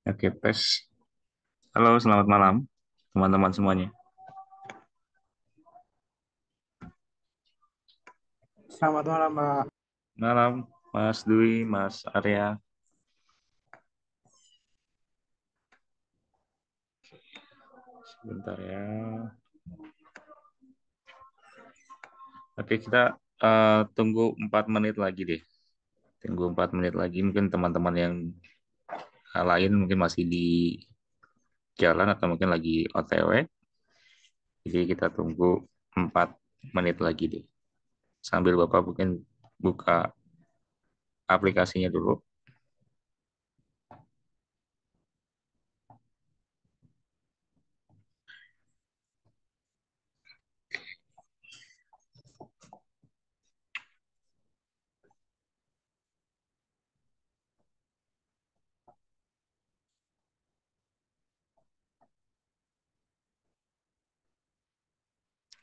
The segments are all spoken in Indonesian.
Oke, tes. Halo, selamat malam, teman-teman semuanya. Selamat malam, Mbak. Malam, Mas Dwi, Mas Arya. Sebentar ya. Oke, kita tunggu 4 menit lagi deh. Tunggu 4 menit lagi. Mungkin teman-teman yang lain mungkin masih di jalan atau mungkin lagi OTW. Jadi kita tunggu 4 menit lagi deh. Sambil Bapak mungkin buka aplikasinya dulu.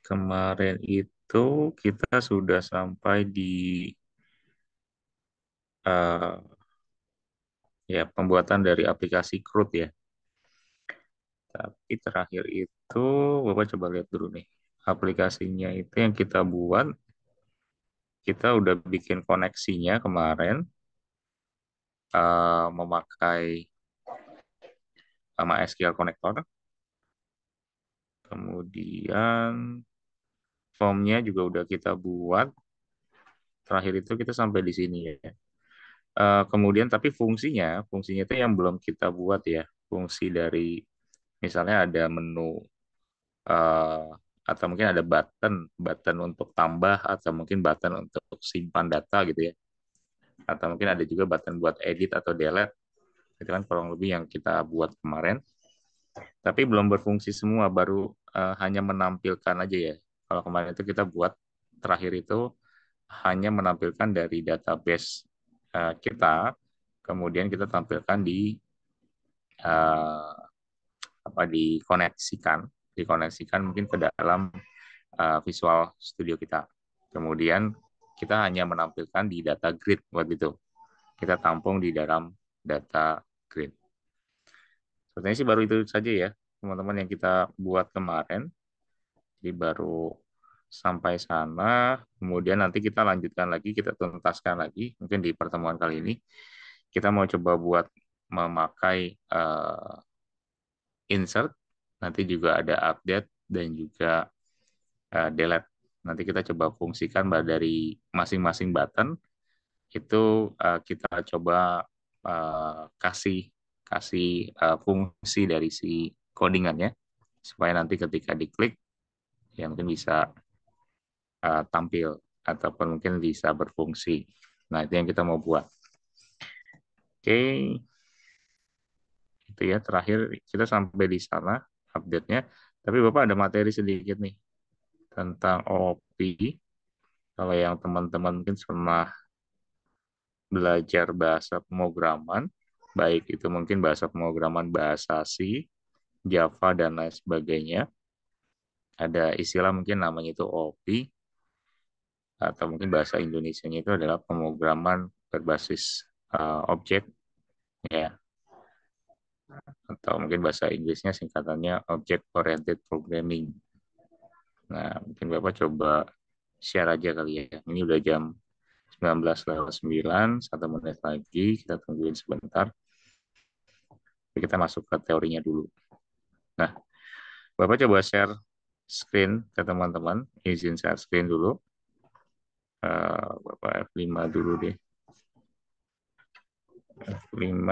Kemarin itu kita sudah sampai di eh, ya pembuatan dari aplikasi CRUD ya. Tapi terakhir itu Bapak coba lihat dulu nih. Aplikasinya itu yang kita buat, kita udah bikin koneksinya kemarin memakai MySQL Connector. Kemudian formnya juga udah kita buat. Terakhir itu kita sampai di sini ya. Kemudian tapi fungsinya itu yang belum kita buat ya. Fungsi dari misalnya ada menu eh, atau mungkin ada button untuk tambah atau mungkin button untuk simpan data gitu ya. Atau mungkin ada juga button buat edit atau delete. Itu kan kurang lebih yang kita buat kemarin. Tapi belum berfungsi semua, baru hanya menampilkan aja ya. Kalau kemarin itu kita buat terakhir itu hanya menampilkan dari database kita, kemudian kita tampilkan di uh, apa dikoneksikan mungkin ke dalam Visual Studio kita. Kemudian kita hanya menampilkan di data grid waktu itu. Kita tampung di dalam data grid. Sebenarnya sih baru itu saja ya, teman-teman yang kita buat kemarin. Jadi baru sampai sana, kemudian nanti kita lanjutkan lagi, kita tuntaskan lagi, mungkin di pertemuan kali ini. Kita mau coba buat memakai insert, nanti juga ada update dan juga delete. Nanti kita coba fungsikan dari masing-masing button itu kita coba kasih kasih fungsi dari si codingannya supaya nanti ketika diklik ya mungkin bisa tampil ataupun mungkin bisa berfungsi. Nah, itu yang kita mau buat. Oke, itu ya terakhir kita sampai di sana update-nya. Tapi Bapak ada materi sedikit nih tentang OOP. Kalau yang teman-teman mungkin pernah belajar bahasa pemrograman, baik itu mungkin bahasa pemrograman bahasa C, Java, dan lain sebagainya. Ada istilah mungkin namanya itu OOP, atau mungkin bahasa Indonesianya itu adalah pemrograman berbasis objek, ya. Atau mungkin bahasa Inggrisnya singkatannya Object Oriented Programming. Nah, mungkin Bapak coba share aja kali ya. Ini udah jam 19:09, 1 menit lagi, kita tungguin sebentar. Kita masuk ke teorinya dulu. Nah, Bapak coba share screen ke teman-teman. Izin share screen dulu. Bapak F5 dulu deh. F5.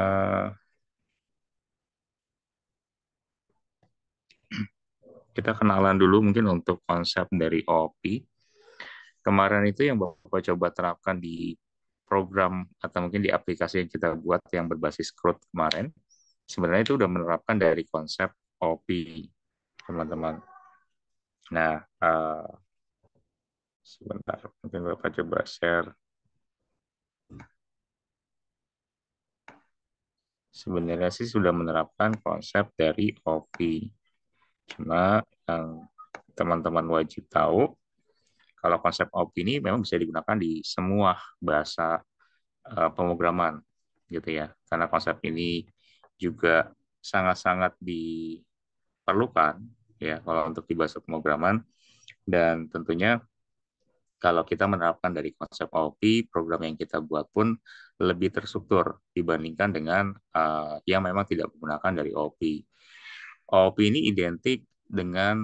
Kita kenalan dulu mungkin untuk konsep dari OOP. Kemarin itu yang Bapak coba terapkan di program atau mungkin di aplikasi yang kita buat yang berbasis CRUD kemarin, sebenarnya itu udah menerapkan dari konsep OP, teman-teman. Nah, sebentar, mungkin Bapak coba share. Sebenarnya sih sudah menerapkan konsep dari OP. Cuma yang teman-teman wajib tahu, kalau konsep OP ini memang bisa digunakan di semua bahasa pemrograman, gitu ya. Karena konsep ini juga sangat-sangat diperlukan ya kalau untuk di bahasa pemrograman. Dan tentunya kalau kita menerapkan dari konsep OOP, program yang kita buat pun lebih terstruktur dibandingkan dengan yang memang tidak menggunakan dari OOP. OOP ini identik dengan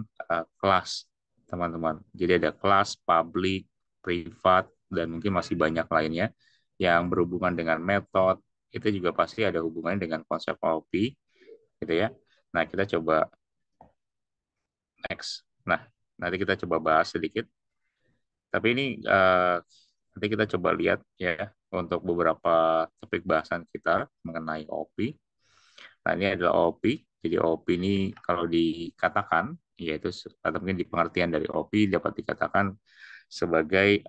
kelas, teman-teman. Jadi ada kelas, public, privat, dan mungkin masih banyak lainnya yang berhubungan dengan metode. Itu juga pasti ada hubungannya dengan konsep OOP, gitu ya. Nah, kita coba next. Nah, nanti kita coba bahas sedikit. Tapi ini nanti kita coba lihat ya untuk beberapa topik bahasan kita mengenai OOP. Nah, ini adalah OOP. Jadi OOP ini kalau dikatakan, yaitu atau mungkin di pengertian dari OOP dapat dikatakan sebagai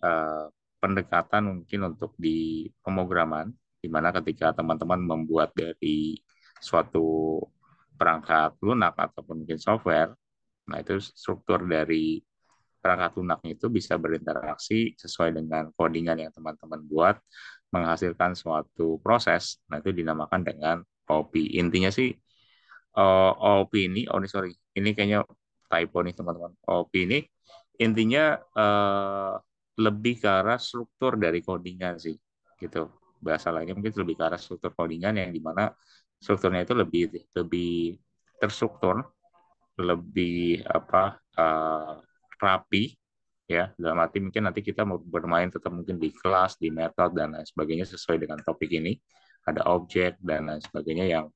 pendekatan mungkin untuk di pemrograman, di mana ketika teman-teman membuat dari suatu perangkat lunak ataupun mungkin software, nah itu struktur dari perangkat lunaknya itu bisa berinteraksi sesuai dengan codingan yang teman-teman buat, menghasilkan suatu proses. Nah, itu dinamakan dengan OOP. Intinya sih, OOP ini, oh ini sorry, ini kayaknya typo nih teman-teman. OOP ini intinya lebih ke arah struktur dari codingan sih, gitu. Bahasa lainnya mungkin lebih ke arah struktur codingan yang dimana strukturnya itu lebih lebih terstruktur, lebih rapi ya, dalam arti mungkin nanti kita mau bermain tetap mungkin di kelas, di metode dan lain sebagainya sesuai dengan topik ini, ada objek dan lain sebagainya yang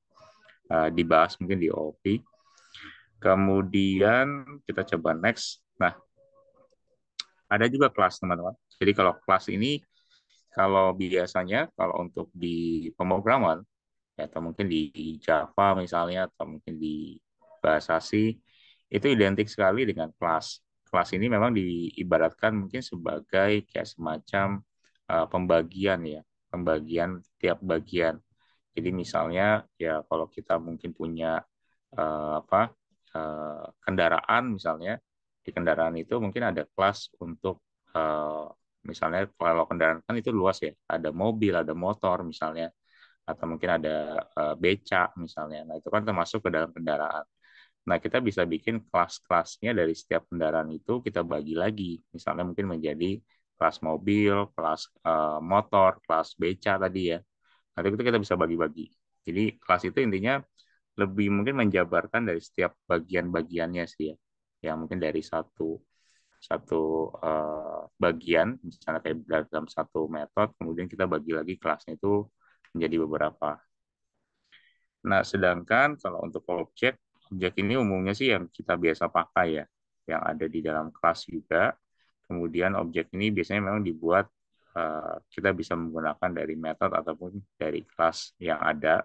dibahas mungkin di OOP. Kemudian kita coba next. Nah, ada juga kelas teman-teman. Jadi kalau kelas ini, kalau biasanya kalau untuk di pemrograman ya, atau mungkin di Java misalnya, atau mungkin di bahasa C, itu identik sekali dengan kelas. Kelas ini memang diibaratkan mungkin sebagai kayak semacam pembagian ya, pembagian tiap bagian. Jadi misalnya ya kalau kita mungkin punya kendaraan misalnya, di kendaraan itu mungkin ada kelas untuk misalnya kalau kendaraan kan itu luas ya, ada mobil, ada motor misalnya, atau mungkin ada beca misalnya. Nah, itu kan termasuk ke dalam kendaraan. Nah, kita bisa bikin kelas-kelasnya dari setiap kendaraan itu kita bagi lagi. Misalnya mungkin menjadi kelas mobil, kelas motor, kelas beca tadi ya. Nanti itu kita bisa bagi-bagi. Jadi kelas itu intinya lebih mungkin menjabarkan dari setiap bagian-bagiannya sih ya. Yang mungkin dari satu satu bagian, misalnya kayak dalam satu metode, kemudian kita bagi lagi kelasnya itu menjadi beberapa. Nah, sedangkan kalau untuk objek, objek ini umumnya sih yang kita biasa pakai ya, yang ada di dalam kelas juga. Kemudian objek ini biasanya memang dibuat, kita bisa menggunakan dari metode ataupun dari kelas yang ada.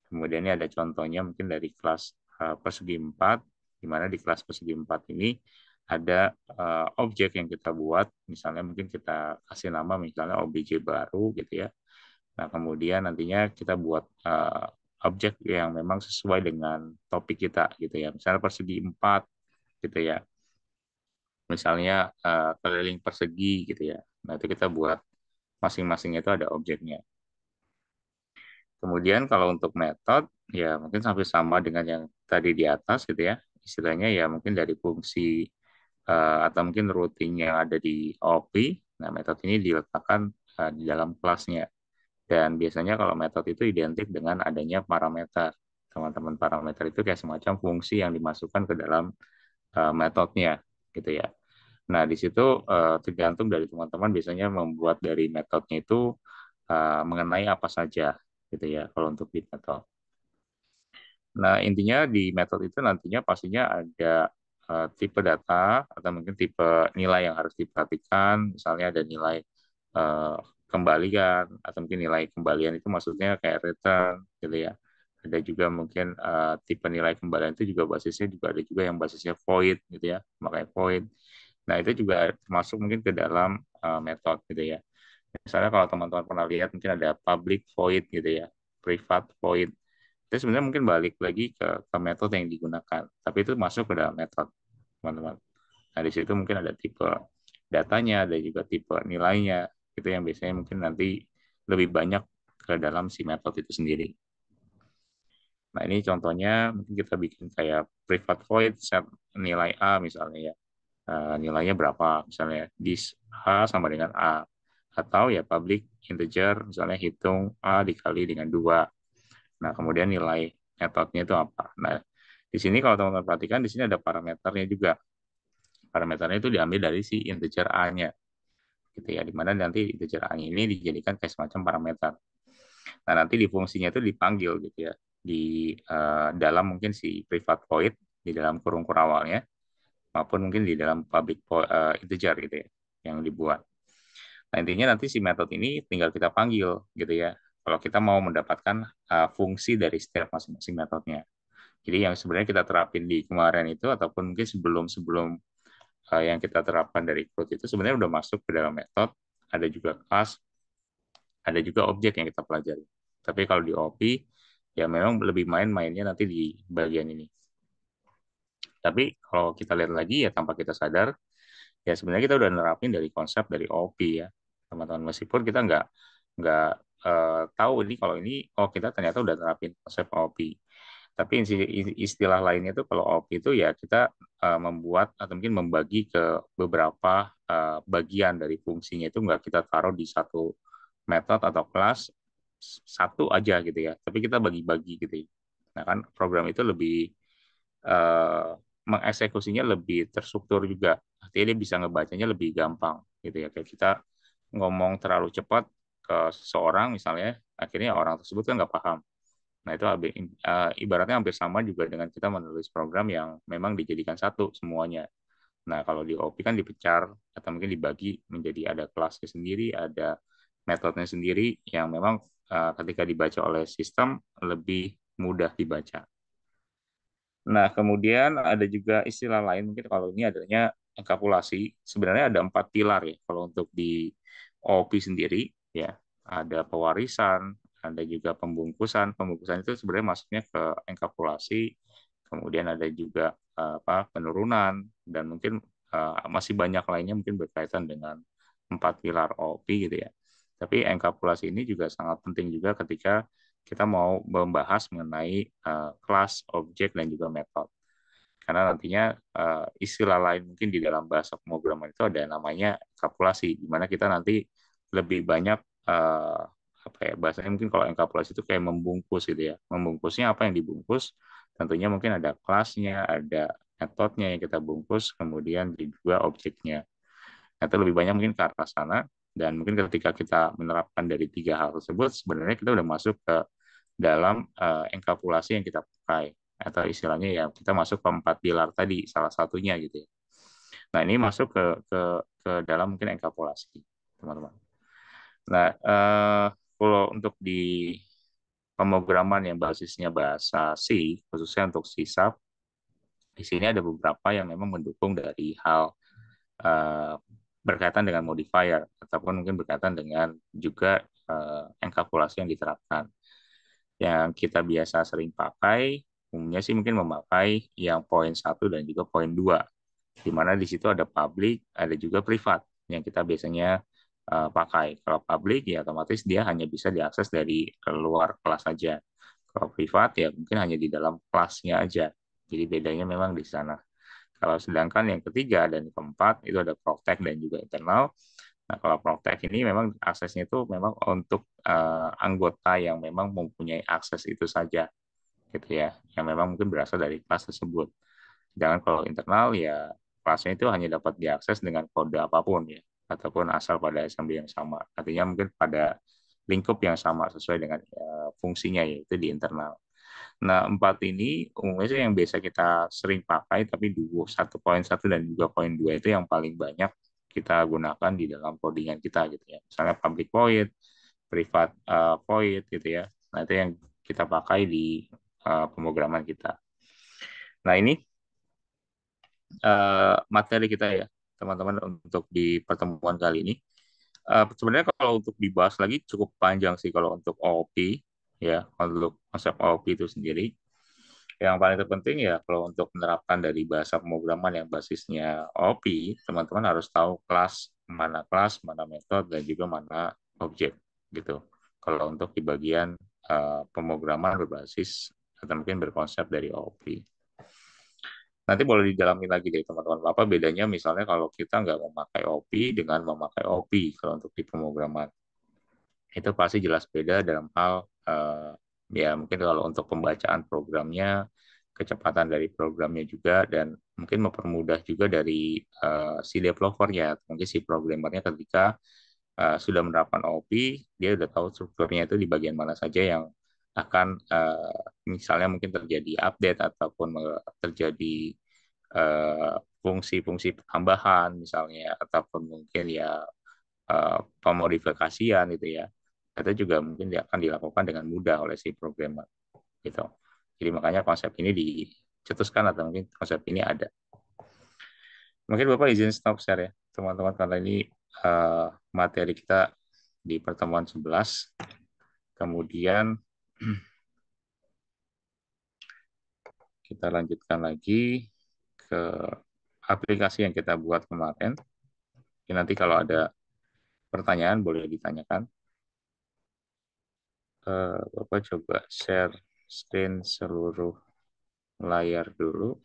Kemudian ini ada contohnya mungkin dari kelas persegi 4, di mana di kelas persegi 4 ini ada objek yang kita buat, misalnya mungkin kita kasih nama misalnya OBJ baru gitu ya. Nah, kemudian nantinya kita buat objek yang memang sesuai dengan topik kita gitu ya. Misalnya persegi 4 gitu ya. Misalnya keliling persegi gitu ya. Nah, itu kita buat masing-masing itu ada objeknya. Kemudian kalau untuk metode ya mungkin sampai sama dengan yang tadi di atas gitu ya. Istilahnya ya mungkin dari fungsi atau mungkin routing yang ada di OOP. Nah, metode ini diletakkan di dalam kelasnya. Dan biasanya kalau metode itu identik dengan adanya parameter. Teman-teman, parameter itu kayak semacam fungsi yang dimasukkan ke dalam metodenya gitu ya. Nah, di situ tergantung dari teman-teman biasanya membuat dari metodenya itu mengenai apa saja gitu ya kalau untuk di metode. Nah, intinya di metode itu nantinya pastinya ada tipe data atau mungkin tipe nilai yang harus diperhatikan. Misalnya ada nilai eh, kembalian atau mungkin nilai kembalian itu maksudnya kayak return gitu ya. Ada juga mungkin tipe nilai kembalian itu juga basisnya juga ada juga yang basisnya void gitu ya, makanya void. Nah, itu juga termasuk mungkin ke dalam metode gitu ya. Misalnya kalau teman-teman pernah lihat mungkin ada public void gitu ya, private void. Itu sebenarnya mungkin balik lagi ke metode yang digunakan, tapi itu masuk ke dalam metode, teman-teman. Nah, di situ mungkin ada tipe datanya, ada juga tipe nilainya, itu yang biasanya mungkin nanti lebih banyak ke dalam si metode itu sendiri. Nah, ini contohnya mungkin kita bikin kayak private void set nilai A misalnya ya. Nilainya berapa misalnya dis A sama dengan A, atau ya public integer misalnya hitung A dikali dengan 2. Nah, kemudian nilai metodenya itu apa. Nah, di sini kalau teman-teman perhatikan di sini ada parameternya juga. Parameternya itu diambil dari si integer A-nya gitu ya, dimana nanti integer A ini dijadikan kayak semacam parameter. Nah, nanti di fungsinya itu dipanggil gitu ya, di dalam mungkin si private void di dalam kurung kurawalnya, maupun mungkin di dalam public integer gitu ya yang dibuat. Nah, intinya nanti si metode ini tinggal kita panggil gitu ya. Kalau kita mau mendapatkan fungsi dari setiap masing-masing metodenya. Jadi yang sebenarnya kita terapin di kemarin itu ataupun mungkin sebelum-sebelum yang kita terapkan dari code itu sebenarnya udah masuk ke dalam metode, ada juga class, ada juga objek yang kita pelajari. Tapi kalau di OP ya memang lebih main-mainnya nanti di bagian ini. Tapi kalau kita lihat lagi ya tanpa kita sadar, ya sebenarnya kita udah nerapin dari konsep dari OP ya, teman-teman. Meskipun kita nggak tahu ini kalau ini, oh kita ternyata udah nerapin konsep OP. Tapi istilah lainnya itu kalau OP itu ya kita membuat atau mungkin membagi ke beberapa bagian dari fungsinya itu nggak kita taruh di satu metode atau kelas satu aja gitu ya. Tapi kita bagi-bagi gitu ya. Nah kan program itu lebih eh, mengeksekusinya lebih terstruktur juga. Artinya dia bisa ngebacanya lebih gampang gitu ya. Kayak kita ngomong terlalu cepat ke seseorang misalnya, akhirnya orang tersebut kan nggak paham. Nah itu ibaratnya hampir sama juga dengan kita menulis program yang memang dijadikan satu semuanya. Nah kalau di OP kan dipecar atau mungkin dibagi menjadi ada kelasnya sendiri, ada metodenya sendiri yang memang ketika dibaca oleh sistem lebih mudah dibaca. Nah, kemudian ada juga istilah lain, mungkin kalau ini adanya enkapsulasi. Sebenarnya ada 4 pilar ya, kalau untuk di OP sendiri, ya. Ada pewarisan, ada juga pembungkusan. Pembungkusan itu sebenarnya masuknya ke enkapsulasi, kemudian ada juga penurunan, dan mungkin masih banyak lainnya mungkin berkaitan dengan 4 pilar OP gitu ya. Tapi enkapsulasi ini juga sangat penting juga ketika kita mau membahas mengenai kelas, objek, dan juga metode. Karena nantinya istilah lain mungkin di dalam bahasa pemrograman itu ada namanya enkapsulasi, di mana kita nanti lebih banyak apa ya bahasanya mungkin kalau enkapsulasi itu kayak membungkus gitu ya. Membungkusnya apa yang dibungkus? Tentunya mungkin ada kelasnya, ada metodenya yang kita bungkus, kemudian juga objeknya. Itu lebih banyak mungkin ke arah sana, dan mungkin ketika kita menerapkan dari 3 hal tersebut, sebenarnya kita udah masuk ke dalam enkapsulasi yang kita pakai, atau istilahnya ya kita masuk ke 4 pilar tadi salah satunya gitu ya. Nah ini masuk ke dalam mungkin enkapsulasi teman-teman. Nah kalau untuk di pemrograman yang basisnya bahasa C, khususnya untuk C Sharp, di sini ada beberapa yang memang mendukung dari hal uh, berkaitan dengan modifier ataupun mungkin berkaitan dengan juga enkapsulasi yang diterapkan. Yang kita biasa sering pakai umumnya sih mungkin memakai yang poin 1 dan juga poin 2, di mana di situ ada public, ada juga privat yang kita biasanya pakai. Kalau public ya otomatis dia hanya bisa diakses dari luar kelas saja. Kalau privat ya mungkin hanya di dalam kelasnya aja. Jadi bedanya memang di sana. Kalau sedangkan yang ketiga dan keempat itu ada Protect dan juga internal. Nah, kalau Protect ini memang aksesnya itu memang untuk anggota yang memang mempunyai akses itu saja, gitu ya, yang memang mungkin berasal dari kelas tersebut. Sedangkan kalau internal ya kelasnya itu hanya dapat diakses dengan kode apapun ya, ataupun asal pada assembly yang sama. Artinya mungkin pada lingkup yang sama sesuai dengan fungsinya yaitu di internal. Nah, 4 ini umumnya sih yang biasa kita sering pakai, tapi dua, 1.1 dan juga poin 2 itu yang paling banyak kita gunakan di dalam codingan kita gitu ya. Misalnya public void, private void gitu ya. Nah, itu yang kita pakai di pemrograman kita. Nah, ini materi kita ya, teman-teman, untuk di pertemuan kali ini. Sebenarnya kalau untuk dibahas lagi cukup panjang sih kalau untuk OOP ya, untuk konsep OOP itu sendiri. Yang paling terpenting ya kalau untuk menerapkan dari bahasa pemrograman yang basisnya OOP, teman-teman harus tahu kelas, mana metode, dan juga mana objek gitu. Kalau untuk di bagian pemrograman berbasis atau mungkin berkonsep dari OOP. Nanti boleh didalami lagi deh teman-teman, apa bedanya misalnya kalau kita nggak memakai OOP dengan memakai OOP kalau untuk di pemrograman. Itu pasti jelas beda dalam hal ya mungkin kalau untuk pembacaan programnya, kecepatan dari programnya juga, dan mungkin mempermudah juga dari si developernya, mungkin si programmernya ketika sudah menerapkan OOP, dia udah tahu strukturnya itu di bagian mana saja yang akan misalnya mungkin terjadi update ataupun terjadi fungsi-fungsi tambahan misalnya ataupun mungkin ya pemodifikasian gitu ya. Itu juga mungkin akan dilakukan dengan mudah oleh si programmer gitu. Jadi makanya konsep ini dicetuskan atau mungkin konsep ini ada. Mungkin Bapak izin stop share ya, teman-teman, karena ini materi kita di pertemuan 11. Kemudian kita lanjutkan lagi ke aplikasi yang kita buat kemarin. Nanti kalau ada pertanyaan boleh ditanyakan. Bapak coba share screen seluruh layar dulu.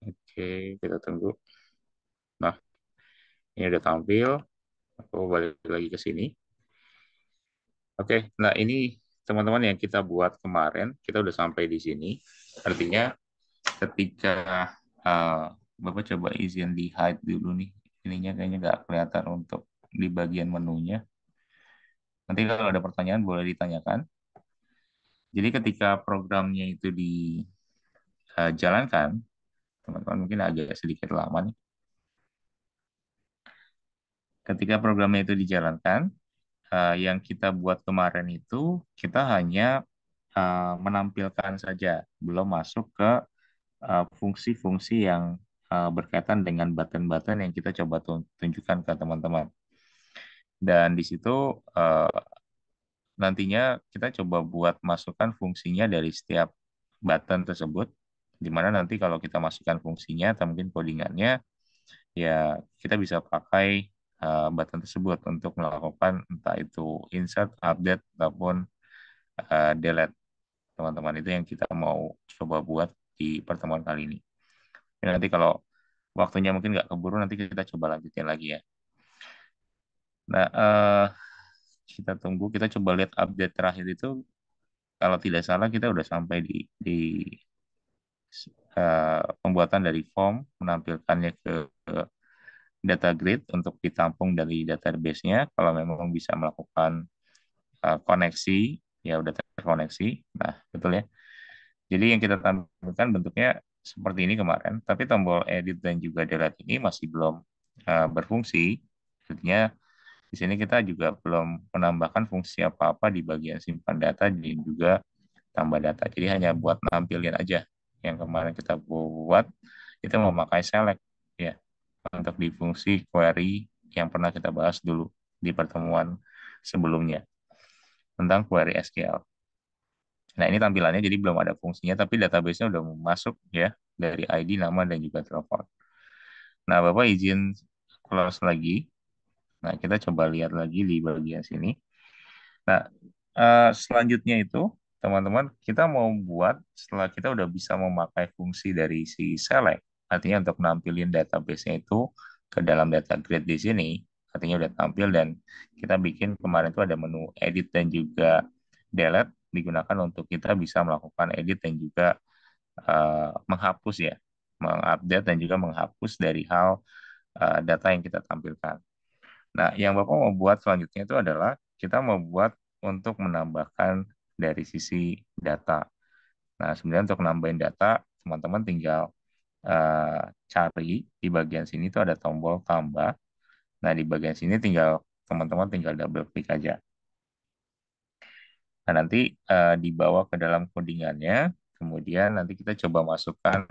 Oke, kita tunggu. Nah, ini udah tampil. Aku balik lagi ke sini. Oke, nah ini teman-teman yang kita buat kemarin, kita udah sampai di sini. Artinya ketika Bapak coba izin di hide dulu nih. Ininya kayaknya nggak kelihatan untuk di bagian menunya. Nanti kalau ada pertanyaan boleh ditanyakan. Jadi ketika programnya itu dijalankan, teman-teman mungkin agak sedikit lama nih. Ketika programnya itu dijalankan, yang kita buat kemarin itu kita hanya menampilkan saja, belum masuk ke fungsi-fungsi yang berkaitan dengan button-button yang kita coba tunjukkan ke teman-teman. Dan di situ nantinya kita coba buat masukkan fungsinya dari setiap button tersebut, di mana nanti kalau kita masukkan fungsinya atau mungkin codingannya, ya kita bisa pakai button tersebut untuk melakukan entah itu insert, update, ataupun delete, teman-teman. Itu yang kita mau coba buat di pertemuan kali ini. Dan nanti kalau waktunya mungkin nggak keburu, nanti kita coba lanjutin lagi ya. Nah, kita tunggu, kita coba lihat update terakhir itu, kalau tidak salah kita udah sampai di pembuatan dari form, menampilkannya ke data grid untuk ditampung dari database-nya. Kalau memang bisa melakukan koneksi, ya udah terkoneksi. Nah, betul ya. Jadi yang kita tampilkan bentuknya seperti ini kemarin, tapi tombol edit dan juga delete ini masih belum berfungsi. Artinya di sini kita juga belum menambahkan fungsi apa-apa di bagian simpan data dan juga tambah data. Jadi hanya buat nampilin aja. Yang kemarin kita buat itu memakai select ya untuk di fungsi query yang pernah kita bahas dulu di pertemuan sebelumnya tentang query SQL. Nah, ini tampilannya jadi belum ada fungsinya, tapi database-nya udah masuk ya dari ID, nama, dan juga telepon. Nah, Bapak izin close lagi. Nah, kita coba lihat lagi di bagian sini. Nah, selanjutnya itu, teman-teman, kita mau buat setelah kita udah bisa memakai fungsi dari si select, artinya untuk nampilin database-nya itu ke dalam data grid di sini, artinya udah tampil dan kita bikin kemarin itu ada menu edit dan juga delete digunakan untuk kita bisa melakukan edit dan juga menghapus ya, mengupdate dan juga menghapus dari hal data yang kita tampilkan. Nah, yang Bapak mau buat selanjutnya itu adalah kita mau buat untuk menambahkan dari sisi data. Nah, sebenarnya untuk nambahin data, teman-teman tinggal cari di bagian sini itu ada tombol tambah. Nah, di bagian sini tinggal teman-teman tinggal double klik aja. Nah, nanti dibawa ke dalam codingannya, kemudian nanti kita coba masukkan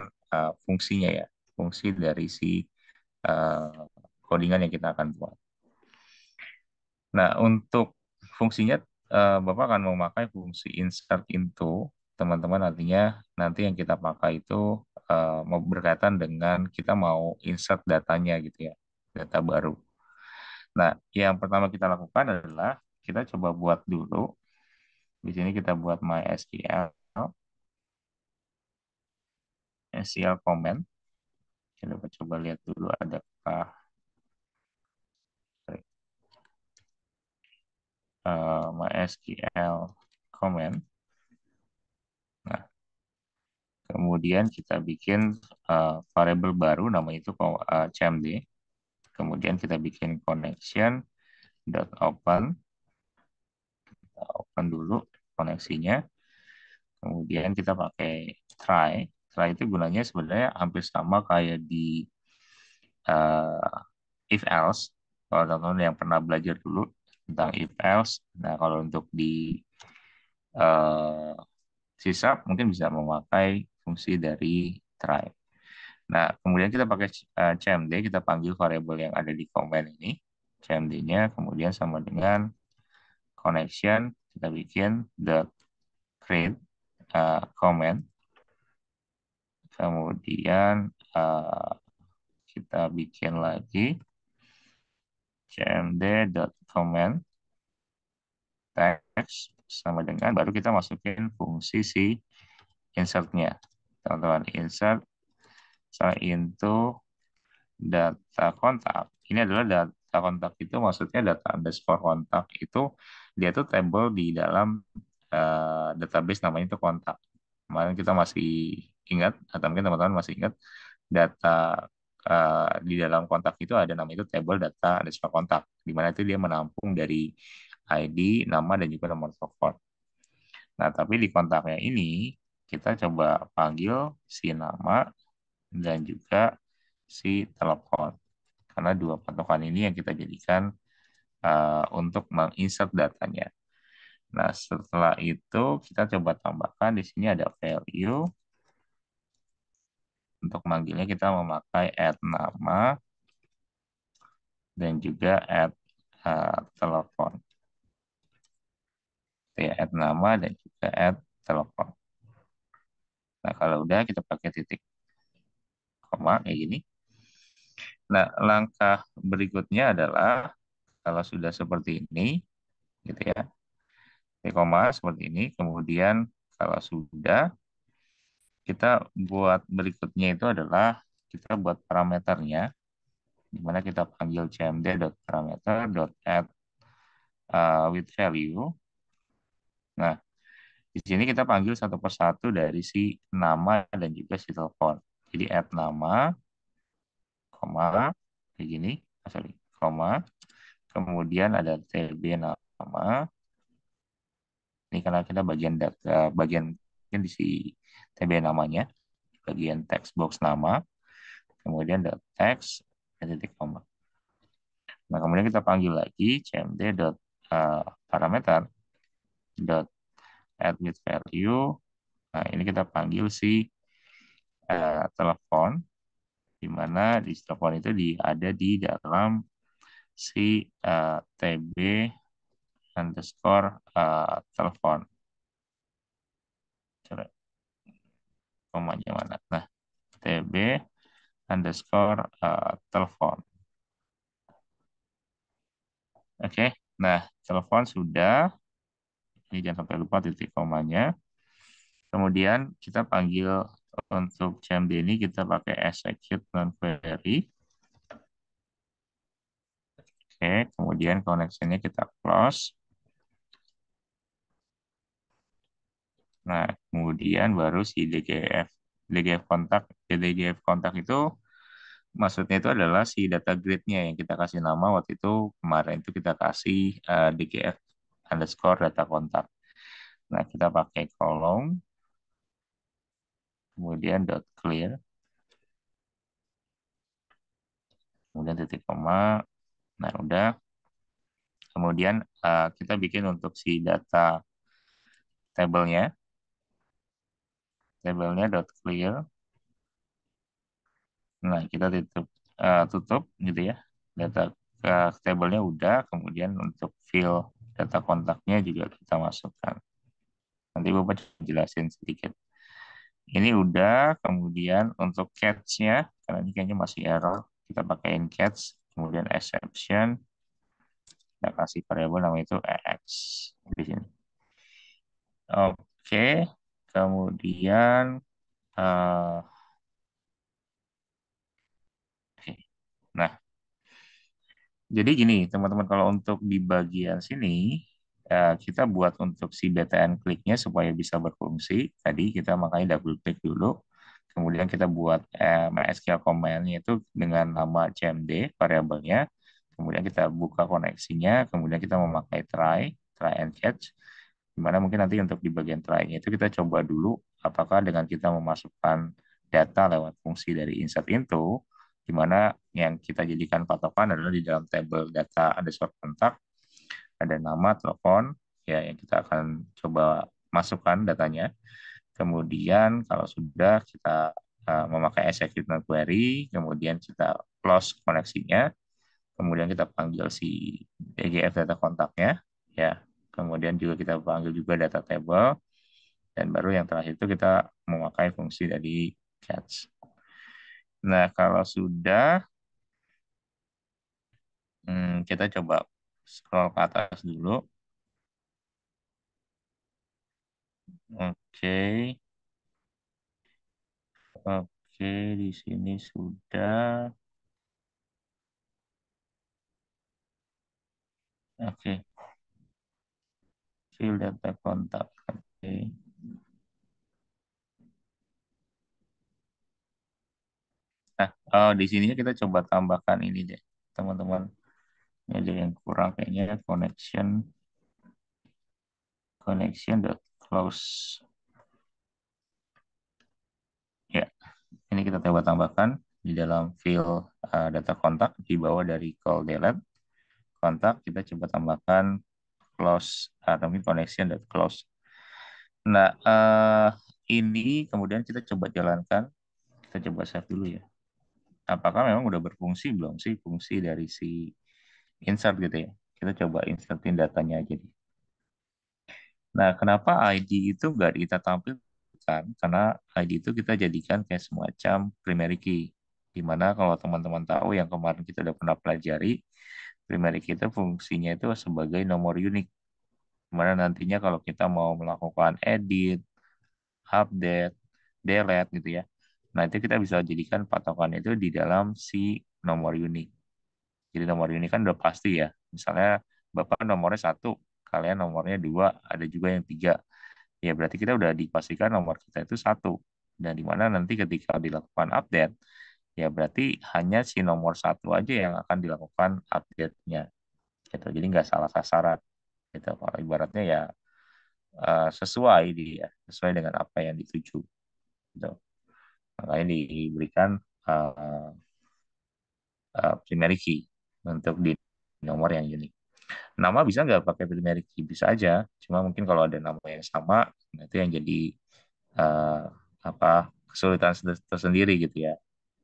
fungsinya ya, fungsi dari si uh, codingan yang kita akan buat. Nah, untuk fungsinya, Bapak akan memakai fungsi insert into, teman-teman, artinya nanti yang kita pakai itu mau berkaitan dengan kita mau insert datanya gitu ya, data baru. Nah, yang pertama kita lakukan adalah kita coba buat dulu. Di sini kita buat MySQL, SQL comment. Kita coba lihat dulu adakah MySQL comment. Nah, kemudian kita bikin variabel baru namanya itu cmd. Kemudian kita bikin connection dot open. Kita open dulu koneksinya. Kemudian kita pakai try. Try itu gunanya sebenarnya hampir sama kayak di if else. Kalau teman-teman yang pernah belajar dulu tentang if else, nah kalau untuk di uh, sisa mungkin bisa memakai fungsi dari try. Nah, kemudian kita pakai cmd, kita panggil variabel yang ada di comment ini, cmd-nya, kemudian sama dengan connection, kita bikin dot create comment, kemudian kita bikin lagi cmd.comment text sama dengan baru kita masukin fungsi si insert-nya. Teman-teman, insert into data kontak. Ini adalah data kontak itu maksudnya data underscore kontak itu dia tuh table di dalam database namanya itu kontak. Kemarin kita masih ingat atau mungkin teman-teman masih ingat data di dalam kontak itu ada nama itu table data underscore kontak di mana itu dia menampung dari ID, nama dan juga nomor telepon. Nah, tapi di kontaknya ini kita coba panggil si nama dan juga si telepon. Karena dua patokan ini yang kita jadikan untuk menginsert datanya. Nah, setelah itu kita coba tambahkan di sini ada value. Untuk manggilnya kita memakai add nama dan juga add telepon. Ya, add nama dan juga add telepon. Nah, kalau udah kita pakai titik koma kayak gini. Nah, langkah berikutnya adalah kalau sudah seperti ini, gitu ya, titik koma seperti ini. Kemudian kalau sudah, kita buat berikutnya itu adalah kita buat parameternya, di mana kita panggil cmd.parameter.add with value. Nah, di sini kita panggil satu persatu dari si nama dan juga si telepon. Jadi add nama, koma, kayak gini, sorry, koma, kemudian ada tb nama. Ini karena kita bagian data, bagian di si tb namanya, bagian text box nama, kemudian dot text, dan titik koma. Nah, kemudian kita panggil lagi cmd dot parameter dot add with value. Nah, ini kita panggil si telepon, di mana di telepon itu ada di dalam si tb underscore telepon. Coba komanya mana? Nah, tb underscore telepon. Oke, nah telepon sudah. Ini jangan sampai lupa titik komanya. Kemudian kita panggil untuk cmd ini kita pakai execute non query. Oke, kemudian connection-nya kita close. Nah, kemudian baru si DGF kontak. DGF kontak itu maksudnya itu adalah si data grid-nya yang kita kasih nama waktu itu kemarin itu kita kasih DGF underscore data kontak. Nah, kita pakai kolom, kemudian dot clear, kemudian titik koma. Nah, udah. Kemudian kita bikin untuk si data tabelnya dot clear. Nah, kita tutup gitu ya. Data tabelnya udah, kemudian untuk field data kontaknya juga kita masukkan. Nanti Bapak jelasin sedikit. Ini udah, kemudian untuk catch-nya, karena ini kayaknya masih error, kita pakaiin catch, kemudian exception, Kita kasih variabel namanya itu X di sini. Oke, kemudian eh, oke. Nah, jadi gini, teman-teman, kalau untuk di bagian sini, kita buat untuk si BTN kliknya supaya bisa berfungsi. Tadi kita makanya double klik dulu. Kemudian kita buat MySQL command-nya itu dengan nama cmd variabelnya. Kemudian kita buka koneksinya. Kemudian kita memakai try and catch. Dimana mungkin nanti untuk di bagian try-nya itu kita coba dulu apakah dengan kita memasukkan data lewat fungsi dari insert into, di mana yang kita jadikan patokan adalah di dalam tabel data underscore kontak ada nama, telepon, ya yang kita akan coba masukkan datanya. Kemudian kalau sudah kita memakai execute query, kemudian kita close koneksinya, kemudian kita panggil si DGF data kontaknya, ya. Kemudian juga kita panggil juga data table, dan baru yang terakhir itu kita memakai fungsi dari catch. Nah, kalau sudah, kita coba scroll ke atas dulu. Oke, oke, di sini sudah. Oke, fill data kontak. Oke. Nah, di sininya kita coba tambahkan ini deh, teman-teman. Ini ada yang kurang kayaknya connection dot close. Ya, ini kita coba tambahkan di dalam field data kontak di bawah dari call delete kontak kita coba tambahkan close atau connection dot close. Nah, ini kemudian kita coba jalankan, kita coba save dulu ya. Apakah memang udah berfungsi belum sih fungsi dari si insert gitu ya? Kita coba insertin datanya aja. Nah, kenapa ID itu nggak kita tampilkan? Karena ID itu kita jadikan kayak semacam primary key. Di mana kalau teman-teman tahu yang kemarin kita udah pernah pelajari, primary key itu fungsinya itu sebagai nomor unik. Di mana nantinya kalau kita mau melakukan edit, update, delete gitu ya. Nah, itu kita bisa jadikan patokan itu di dalam si nomor unik. Jadi nomor unik kan udah pasti ya. Misalnya Bapak nomornya satu, kalian nomornya dua, ada juga yang tiga. Ya berarti kita udah dipastikan nomor kita itu satu. Dan di mana nanti ketika dilakukan update, ya berarti hanya si nomor satu aja yang akan dilakukan update-nya. Gitu. Jadi nggak salah sasaran. Gitu. Kalau ibaratnya ya sesuai dia, sesuai dengan apa yang dituju. Gitu. Makanya diberikan uh, primary key untuk di nomor yang unik. Nama bisa nggak pakai primary key? Bisa aja. Cuma mungkin kalau ada nama yang sama, nah itu yang jadi eh, apa kesulitan tersendiri gitu ya.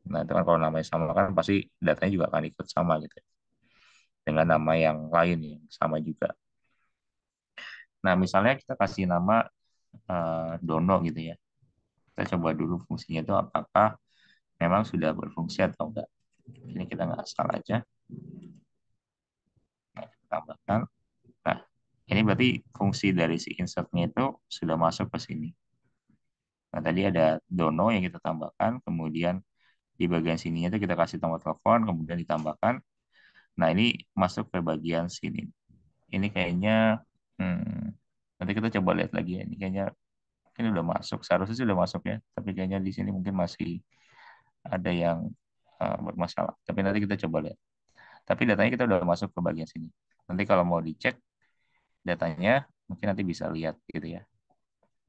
Nah itu kan kalau namanya sama kan pasti datanya juga akan ikut sama gitu ya. Dengan nama yang lain yang sama juga. Nah misalnya kita kasih nama Dono gitu ya. Kita coba dulu fungsinya itu apakah memang sudah berfungsi atau enggak. Ini kita nggak asal aja. Nah, kita tambahkan. Nah, ini berarti fungsi dari si insertnya itu sudah masuk ke sini. Nah, tadi ada Dono yang kita tambahkan, kemudian di bagian sininya itu kita kasih nomor telepon, kemudian ditambahkan. Nah, ini masuk ke bagian sini. Ini kayaknya, nanti kita coba lihat lagi ya. Ini kayaknya mungkin udah masuk, seharusnya sih udah masuk ya. Tapi kayaknya di sini mungkin masih ada yang bermasalah. Tapi nanti kita coba lihat. Tapi datanya kita udah masuk ke bagian sini. Nanti kalau mau dicek datanya, mungkin nanti bisa lihat gitu ya.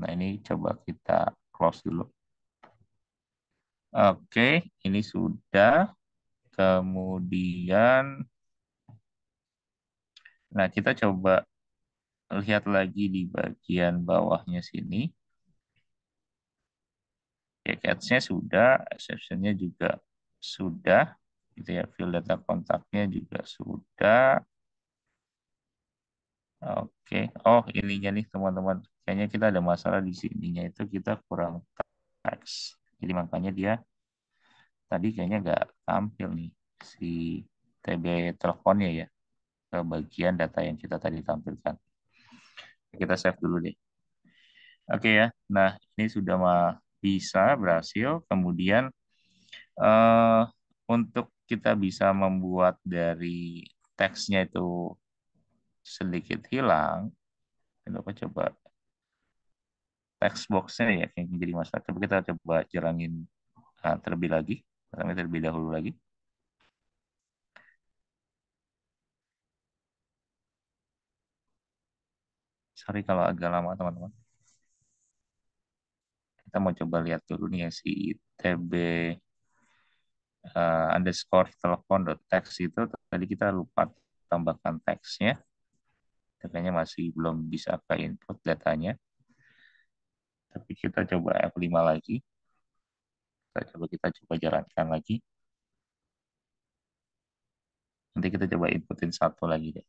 Nah, ini coba kita close dulu. Oke, ini sudah. Kemudian, nah kita coba lihat lagi di bagian bawahnya sini. Ya, catch-nya sudah, exception-nya juga sudah. Gitu ya, fill data kontaknya juga sudah. Oke, oh ininya nih teman-teman. Kayaknya kita ada masalah di sininya itu kita kurang teks. Jadi makanya dia tadi kayaknya nggak tampil nih si TB teleponnya ya. ke bagian data yang kita tadi tampilkan. Kita save dulu deh. Oke ya. Nah, ini sudah bisa berhasil. Kemudian eh, untuk kita bisa membuat dari teksnya itu sedikit hilang, kenapa coba text box-nya ya yang menjadi masalah. Coba kita coba jalanin terlebih lagi, terlebih dahulu lagi. Sorry kalau agak lama teman-teman. Kita mau coba lihat dulu nih ya si TB underscore telepon dot text itu tadi kita lupa tambahkan teksnya. Kayaknya masih belum bisa ke input datanya. Tapi kita coba F5 lagi. Kita coba jalankan lagi. Nanti kita coba inputin satu lagi deh.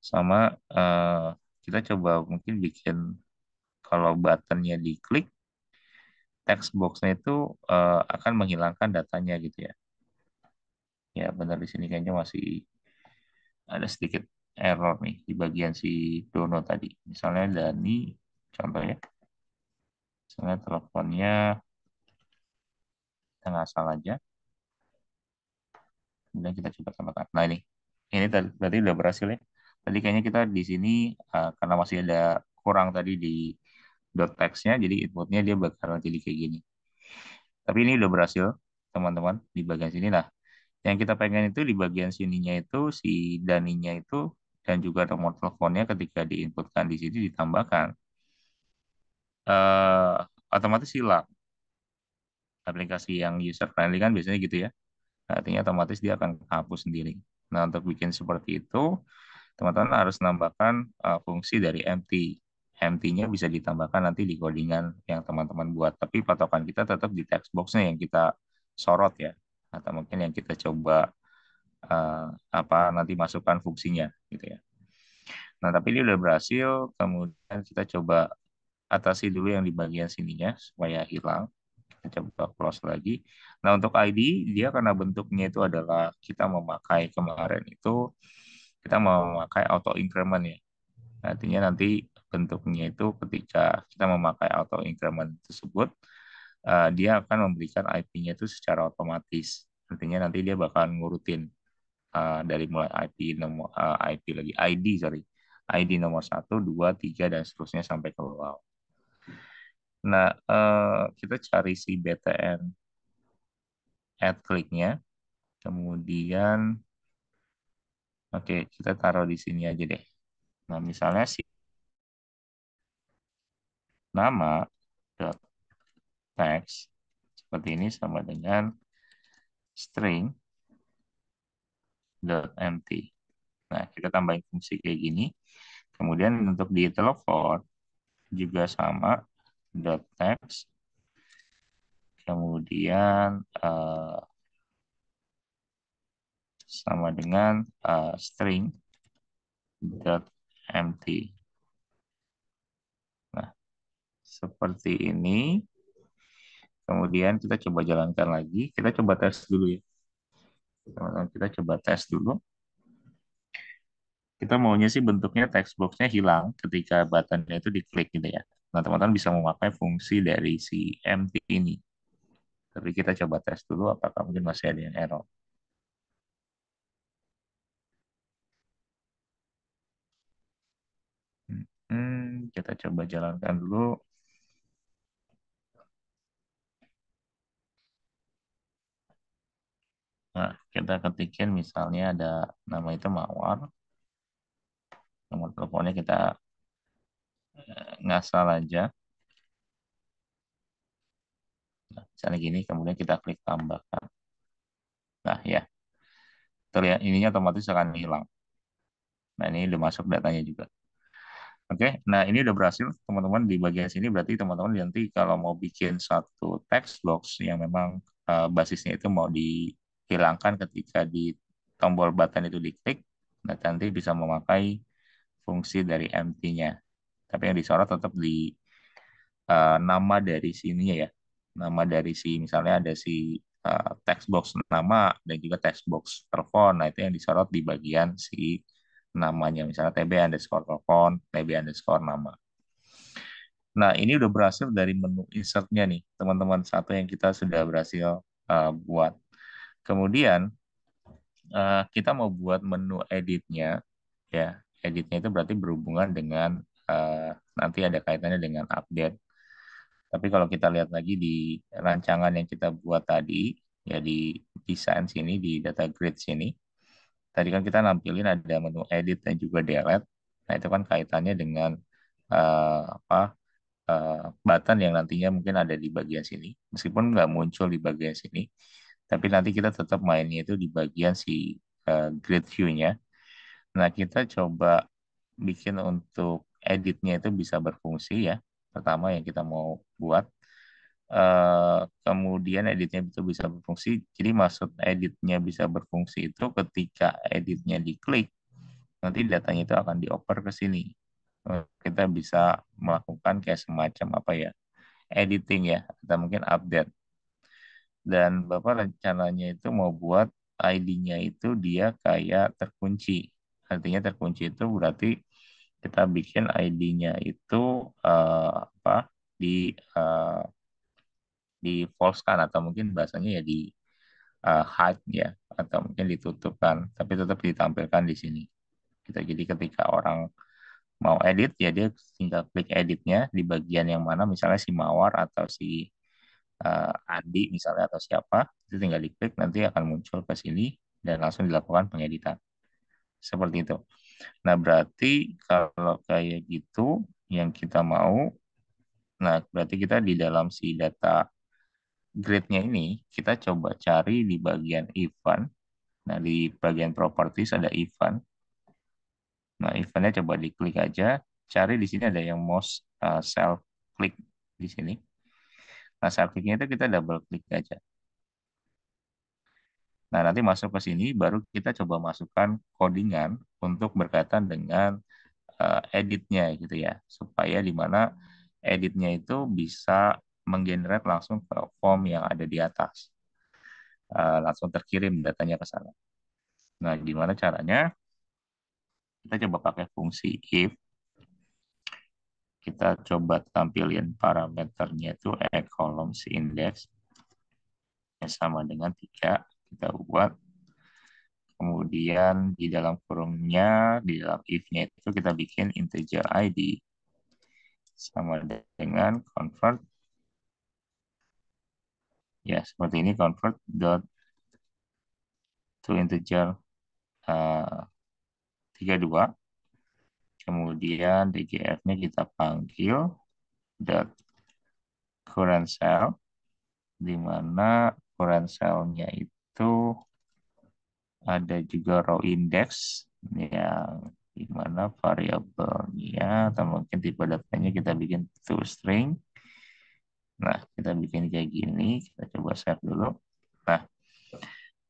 Sama kita coba mungkin bikin kalau buttonnya diklik, text box-nya itu akan menghilangkan datanya gitu ya. Ya benar di sini kayaknya masih ada sedikit error nih di bagian si Dono tadi. Misalnya Dani, contohnya, misalnya teleponnya kita ngasal aja, kemudian kita coba tambahkan. Nah ini tadi udah berhasil ya. Tadi kayaknya kita di sini karena masih ada kurang tadi di dot text-nya, jadi inputnya dia bakal jadi kayak gini. Tapi ini udah berhasil, teman-teman, di bagian sini. Nah, yang kita pengen itu di bagian sininya itu si Daninya itu dan juga nomor teleponnya ketika diinputkan di sini ditambahkan eh otomatis hilang. Aplikasi yang user friendly kan biasanya gitu ya. Artinya otomatis dia akan hapus sendiri. Nah, untuk bikin seperti itu, teman-teman harus nambahkan fungsi dari empty. Empty-nya bisa ditambahkan nanti di codingan yang teman-teman buat. Tapi patokan kita tetap di text box-nya yang kita sorot ya. Atau mungkin yang kita coba eh, apa nanti masukkan fungsinya gitu ya. Nah, tapi ini udah berhasil. Kemudian kita coba atasi dulu yang di bagian sininya supaya hilang. Kita coba close lagi. Nah, untuk ID dia karena bentuknya itu adalah kita memakai kemarin itu kita mau memakai auto increment ya. Artinya nanti bentuknya itu ketika kita memakai auto increment tersebut dia akan memberikan IP-nya itu secara otomatis. Artinya nanti dia bakal ngurutin dari mulai IP nomor IP lagi ID sorry ID nomor 1, 2, 3 dan seterusnya sampai ke bawah. Nah, kita cari si BTN add click-nya. Kemudian, oke, kita taruh di sini aja deh. Nah, misalnya si nama dot text seperti ini sama dengan string dot empty. Nah, kita tambahin fungsi kayak gini. Kemudian untuk di telepon juga sama dot text. Kemudian sama dengan string dot empty. Nah, seperti ini. Kemudian kita coba jalankan lagi. Kita coba tes dulu ya. Teman-teman, kita coba tes dulu. Kita maunya sih bentuknya text box-nya hilang ketika button-nya itu diklik gitu ya. Nah, teman-teman bisa memakai fungsi dari si empty ini. Tapi kita coba tes dulu apakah mungkin masih ada yang error. Kita coba jalankan dulu. Nah, kita ketikin misalnya ada nama itu Mawar. Nomor teleponnya kita ngasal aja. Nah, misalnya gini, kemudian kita klik tambahkan. Nah, ya, terlihat ininya otomatis akan hilang. Nah, ini udah masuk datanya juga. Oke, nah ini udah berhasil teman-teman di bagian sini. Berarti teman-teman nanti kalau mau bikin satu text box yang memang basisnya itu mau dihilangkan ketika di tombol button itu diklik, nah nanti bisa memakai fungsi dari empty-nya. Tapi yang disorot tetap di nama dari sininya ya. Nama dari si misalnya ada si text box nama dan juga text box telepon. Nah, itu yang disorot di bagian si namanya, misalnya TB underscore telepon, TB underscore nama. Nah, ini udah berhasil dari menu insertnya nih, teman-teman. Satu yang kita sudah berhasil buat. Kemudian, kita mau buat menu editnya, ya. Editnya itu berarti berhubungan dengan nanti ada kaitannya dengan update. Tapi kalau kita lihat lagi di rancangan yang kita buat tadi, ya di desain sini, di data grid sini, tadi kan kita nampilin ada menu edit dan juga delete. Nah, itu kan kaitannya dengan apa button yang nantinya mungkin ada di bagian sini. Meskipun nggak muncul di bagian sini, tapi nanti kita tetap mainnya itu di bagian si grid view-nya. Nah, kita coba bikin untuk editnya itu bisa berfungsi ya. Pertama yang kita mau buat. Kemudian editnya itu bisa berfungsi. Jadi maksud editnya bisa berfungsi itu ketika editnya diklik, nanti datanya itu akan dioper ke sini. Kita bisa melakukan kayak semacam apa ya, editing ya, atau mungkin update. Dan Bapak rencananya itu mau buat ID-nya itu dia kayak terkunci. Artinya terkunci itu berarti kita bikin ID-nya itu apa di eh, di false kan atau mungkin bahasanya ya di hide ya atau mungkin ditutupkan tapi tetap ditampilkan di sini. Kita jadi ketika orang mau edit ya dia tinggal klik editnya di bagian yang mana misalnya si Mawar atau si Andi misalnya atau siapa itu tinggal diklik nanti akan muncul ke sini dan langsung dilakukan pengeditan seperti itu. Nah berarti kalau kayak gitu yang kita mau, nah berarti kita di dalam si data grid-nya ini kita coba cari di bagian event. Nah, di bagian properties ada event. Nah, eventnya coba diklik aja. Cari di sini ada yang most self click di sini. Nah, self clicknya itu kita double klik aja. Nah, nanti masuk ke sini, baru kita coba masukkan codingan untuk berkaitan dengan editnya gitu ya. Supaya di mana editnya itu bisa menggenerate langsung ke form yang ada di atas. Langsung terkirim datanya ke sana. Nah, gimana caranya? Kita coba pakai fungsi if. Kita coba tampilin parameternya itu columns index yang sama dengan 3. Kita buat. Kemudian di dalam kurungnya, di dalam if-nya itu kita bikin integer ID sama dengan convert. Ya, seperti ini convert dot to integer 32. Kemudian dgf-nya kita panggil dot current cell, di mana current cell-nya itu ada juga row index yang dimana variabelnya atau mungkin tipe datanya kita bikin toString. Nah, kita bikin kayak gini, kita coba save dulu. Nah,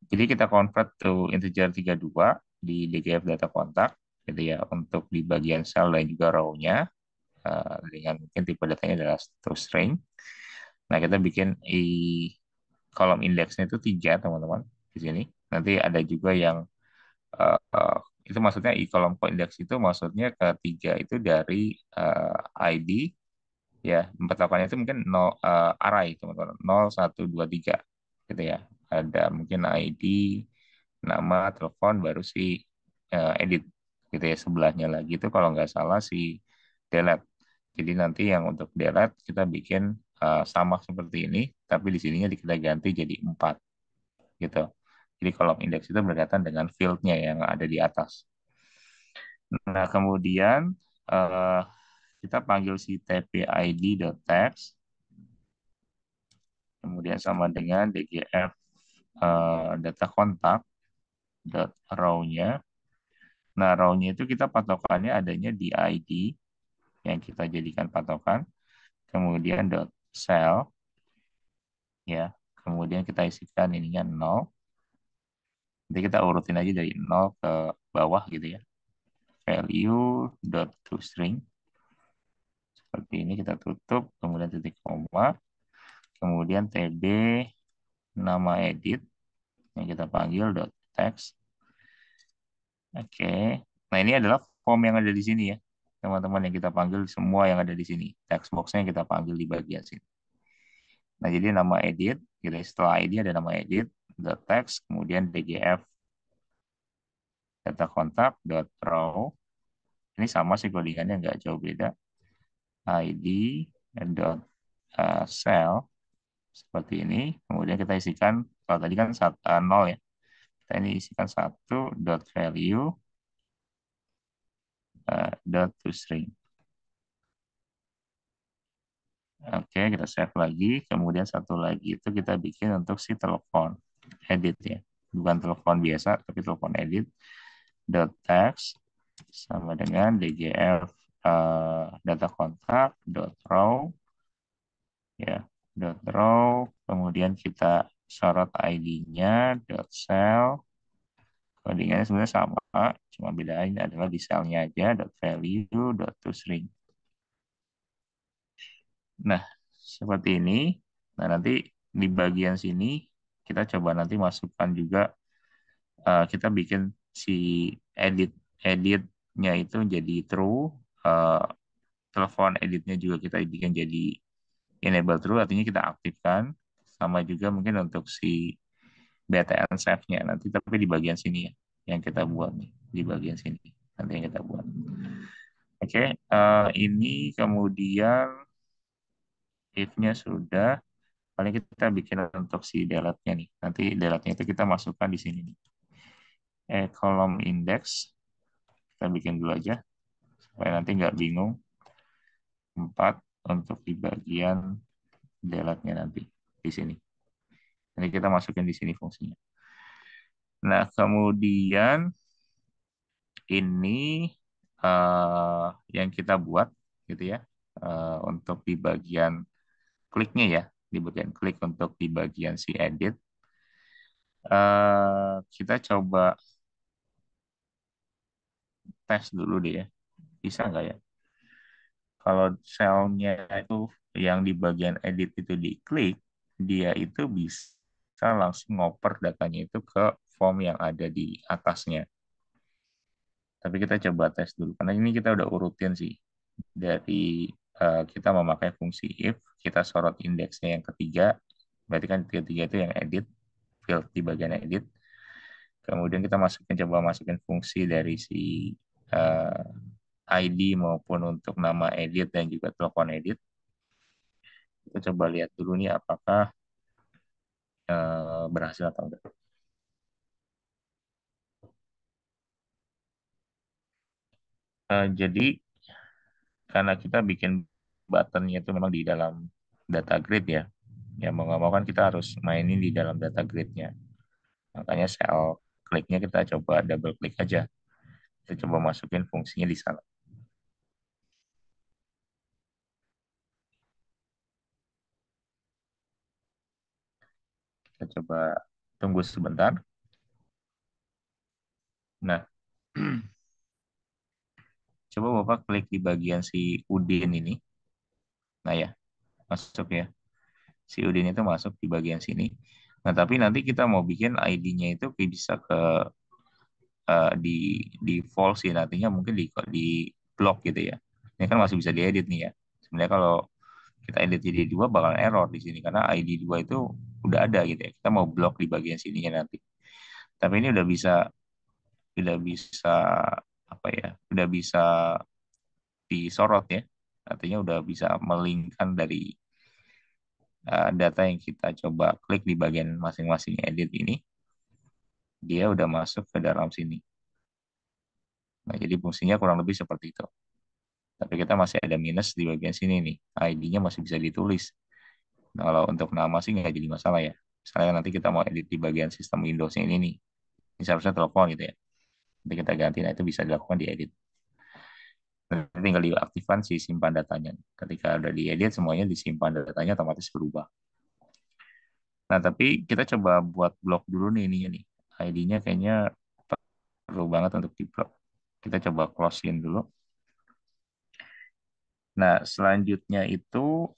jadi kita convert to integer 32 di DGF data kontak gitu ya untuk di bagian cell dan juga row-nya dengan mungkin tipe datanya adalah toString. Nah, kita bikin kolom indeksnya itu 3 teman-teman di sini. Nanti ada juga yang itu maksudnya i kolom indeks itu maksudnya ketiga itu dari ID ya petokannya itu mungkin 0 array teman-teman 0 1 2 3 gitu ya ada mungkin ID nama telepon baru si edit gitu ya sebelahnya lagi itu kalau nggak salah si delete jadi nanti yang untuk delete kita bikin sama seperti ini tapi di sininya kita ganti jadi 4 gitu. Jadi kolom indeks itu berkaitan dengan field-nya yang ada di atas. Nah, kemudian eh, kita panggil si tpid.text, kemudian sama dengan dgf data kontak dot row-nya. Nah, row-nya itu kita patokannya adanya di ID yang kita jadikan patokan, kemudian dot cell ya. Kemudian kita isikan ininya 0. Nanti kita urutin aja dari 0 ke bawah gitu ya. Value dot toString seperti ini kita tutup, kemudian titik koma, kemudian TB nama edit yang kita panggil dot text. Oke. Nah, ini adalah form yang ada di sini ya. Teman-teman yang kita panggil semua yang ada di sini. Text box-nya yang kita panggil di bagian sini. Nah, jadi nama edit, gitu. Setelah ID ada nama edit, dot text, kemudian dgf data kontak dot row. Ini sama sih codingannya nggak jauh beda. ID dot cell seperti ini. Kemudian kita isikan, kalau tadi kan 0 ya. Kita ini isikan 1 dot value dot toString. Oke, kita save lagi. Kemudian satu lagi itu kita bikin untuk si telepon edit ya. Bukan telepon biasa, tapi telepon edit. Dot text sama dengan dgf data kontak dot row ya. Dot row. Kemudian kita sorot ID-nya dot cell. Codingannya sebenarnya sama, cuma bedain adalah di cell-nya aja dot value dot toString. Nah, seperti ini. Nah, nanti di bagian sini kita coba nanti masukkan juga kita bikin si edit editnya itu jadi true. eh, Telepon editnya juga kita bikin jadi enable true, artinya kita aktifkan. Sama juga mungkin untuk si BTN save-nya nanti, tapi di bagian sini ya yang kita buat nih, di bagian sini nanti yang kita buat. Oke, ini kemudian if-nya sudah. Paling kita bikin untuk si delete-nya nih. Nanti delete-nya itu kita masukkan di sini nih. Kolom index kita bikin dulu aja supaya nanti nggak bingung. 4 untuk di bagian delete-nya nanti di sini. Nanti kita masukin di sini fungsinya. Nah, kemudian ini eh, yang kita buat gitu ya. Untuk di bagian kliknya ya, di bagian klik untuk di bagian si edit. Kita coba tes dulu deh ya. Bisa nggak ya? Kalau selnya itu yang di bagian edit itu diklik, dia itu bisa langsung ngoper datanya itu ke form yang ada di atasnya. Tapi kita coba tes dulu, karena ini kita udah urutin sih. Dari kita memakai fungsi if, kita sorot indeksnya yang ketiga, berarti kan ketiga itu yang edit, field di bagian edit. Kemudian kita coba masukin fungsi dari si eh, ID maupun untuk nama edit dan juga telepon edit. Kita coba lihat dulu nih apakah berhasil atau enggak. Jadi karena kita bikin buttonnya itu memang di dalam data grid ya, ya mau nggak mau kan kita harus mainin di dalam data gridnya. Makanya sel kliknya kita coba double klik aja. Kita coba masukin fungsinya di sana. Kita coba tunggu sebentar. Nah, coba Bapak klik di bagian si Udin ini. Nah ya, masuk ya. Si Udin itu masuk di bagian sini. Nah, tapi nanti kita mau bikin ID-nya itu bisa ke di false sih nantinya mungkin di block gitu ya. Ini kan masih bisa diedit nih ya. Sebenarnya kalau kita edit jadi dua bakal error di sini karena ID dua itu udah ada gitu ya. Kita mau block di bagian sininya nanti. Tapi ini udah bisa apa ya? Udah bisa disorot ya. Artinya udah bisa melingkan dari data yang kita coba klik di bagian masing-masing edit ini, dia udah masuk ke dalam sini. Nah, jadi fungsinya kurang lebih seperti itu. Tapi kita masih ada minus di bagian sini nih. ID-nya masih bisa ditulis. Nah, kalau untuk nama sih nggak jadi masalah ya. Misalnya nanti kita mau edit di bagian sistem Windows-nya ini nih. Ini seharusnya telepon gitu ya. Nanti kita ganti, nah itu bisa dilakukan di edit. Nanti tinggal diaktifkan si simpan datanya. Ketika udah diedit, semuanya disimpan datanya otomatis berubah. Nah, tapi kita coba buat blok dulu nih ininya nih. ID-nya kayaknya perlu banget untuk di blok. Kita coba close-in dulu. Nah, selanjutnya itu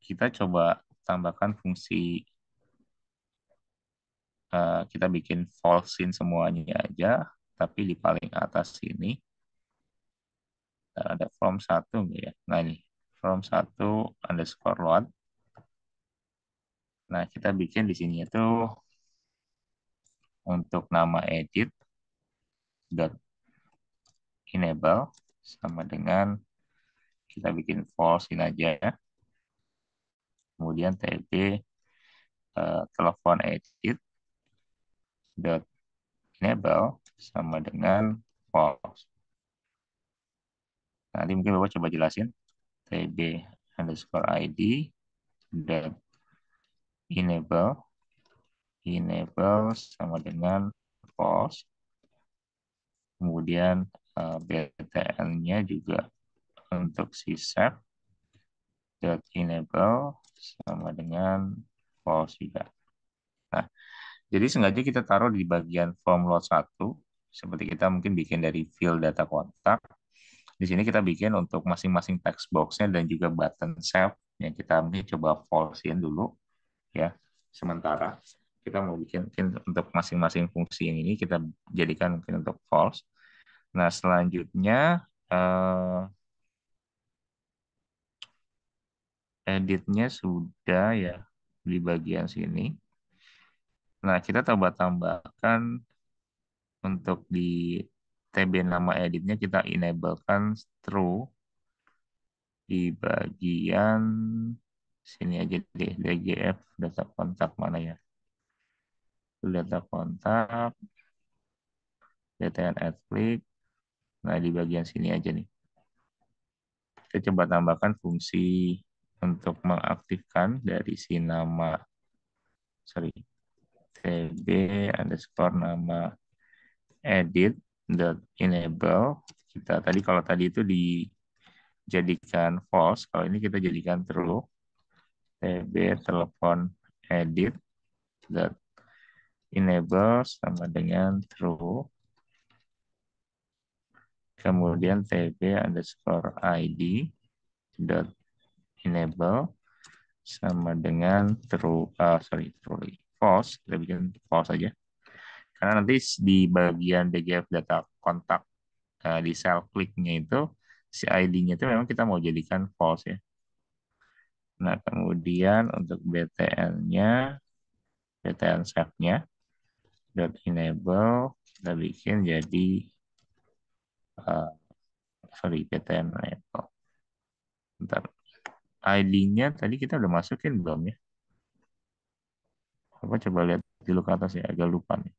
kita coba tambahkan fungsi kita bikin false-in semuanya aja, tapi di paling atas sini ada from 1 nggak ya? Nah ini, from 1 underscore load. Nah, kita bikin di sini itu untuk nama edit dot enable sama dengan kita bikin false in aja ya. Kemudian tb telepon edit dot enable sama dengan false. Nanti mungkin Bapak coba jelasin tb underscore id dot enable sama dengan false. Kemudian btn-nya juga untuk si save dot enable sama dengan false juga. Nah, jadi sengaja kita taruh di bagian form load 1, seperti kita mungkin bikin dari field data kontak. Di sini kita bikin untuk masing-masing text box-nya dan juga button save yang kita mungkin coba false-in dulu ya. Sementara kita mau bikin mungkin untuk masing-masing fungsi yang ini kita jadikan mungkin untuk false. Nah, selanjutnya editnya sudah ya di bagian sini. Nah, kita coba tambahkan untuk di TB nama editnya kita enablekan true di bagian sini aja deh, DGF data kontak mana ya? Data kontak, DTN add click. Nah, di bagian sini aja nih. Kita coba tambahkan fungsi untuk mengaktifkan dari si nama, sorry, TB underscore nama edit dot enable. Kita tadi kalau tadi itu dijadikan false, kalau ini kita jadikan true. TB telepon edit dot enable sama dengan true. Kemudian TB underscore ID dot enable sama dengan true, false. Kita bikin false aja. Karena nanti di bagian DGF data kontak di cell kliknya itu si ID-nya itu memang kita mau jadikan false ya. Nah, kemudian untuk BTN-nya, BTN save-nya dot enable kita bikin jadi BTN enable. Bentar. ID-nya tadi kita udah masukin belum ya? Coba lihat dulu ke atas ya, agak lupa nih.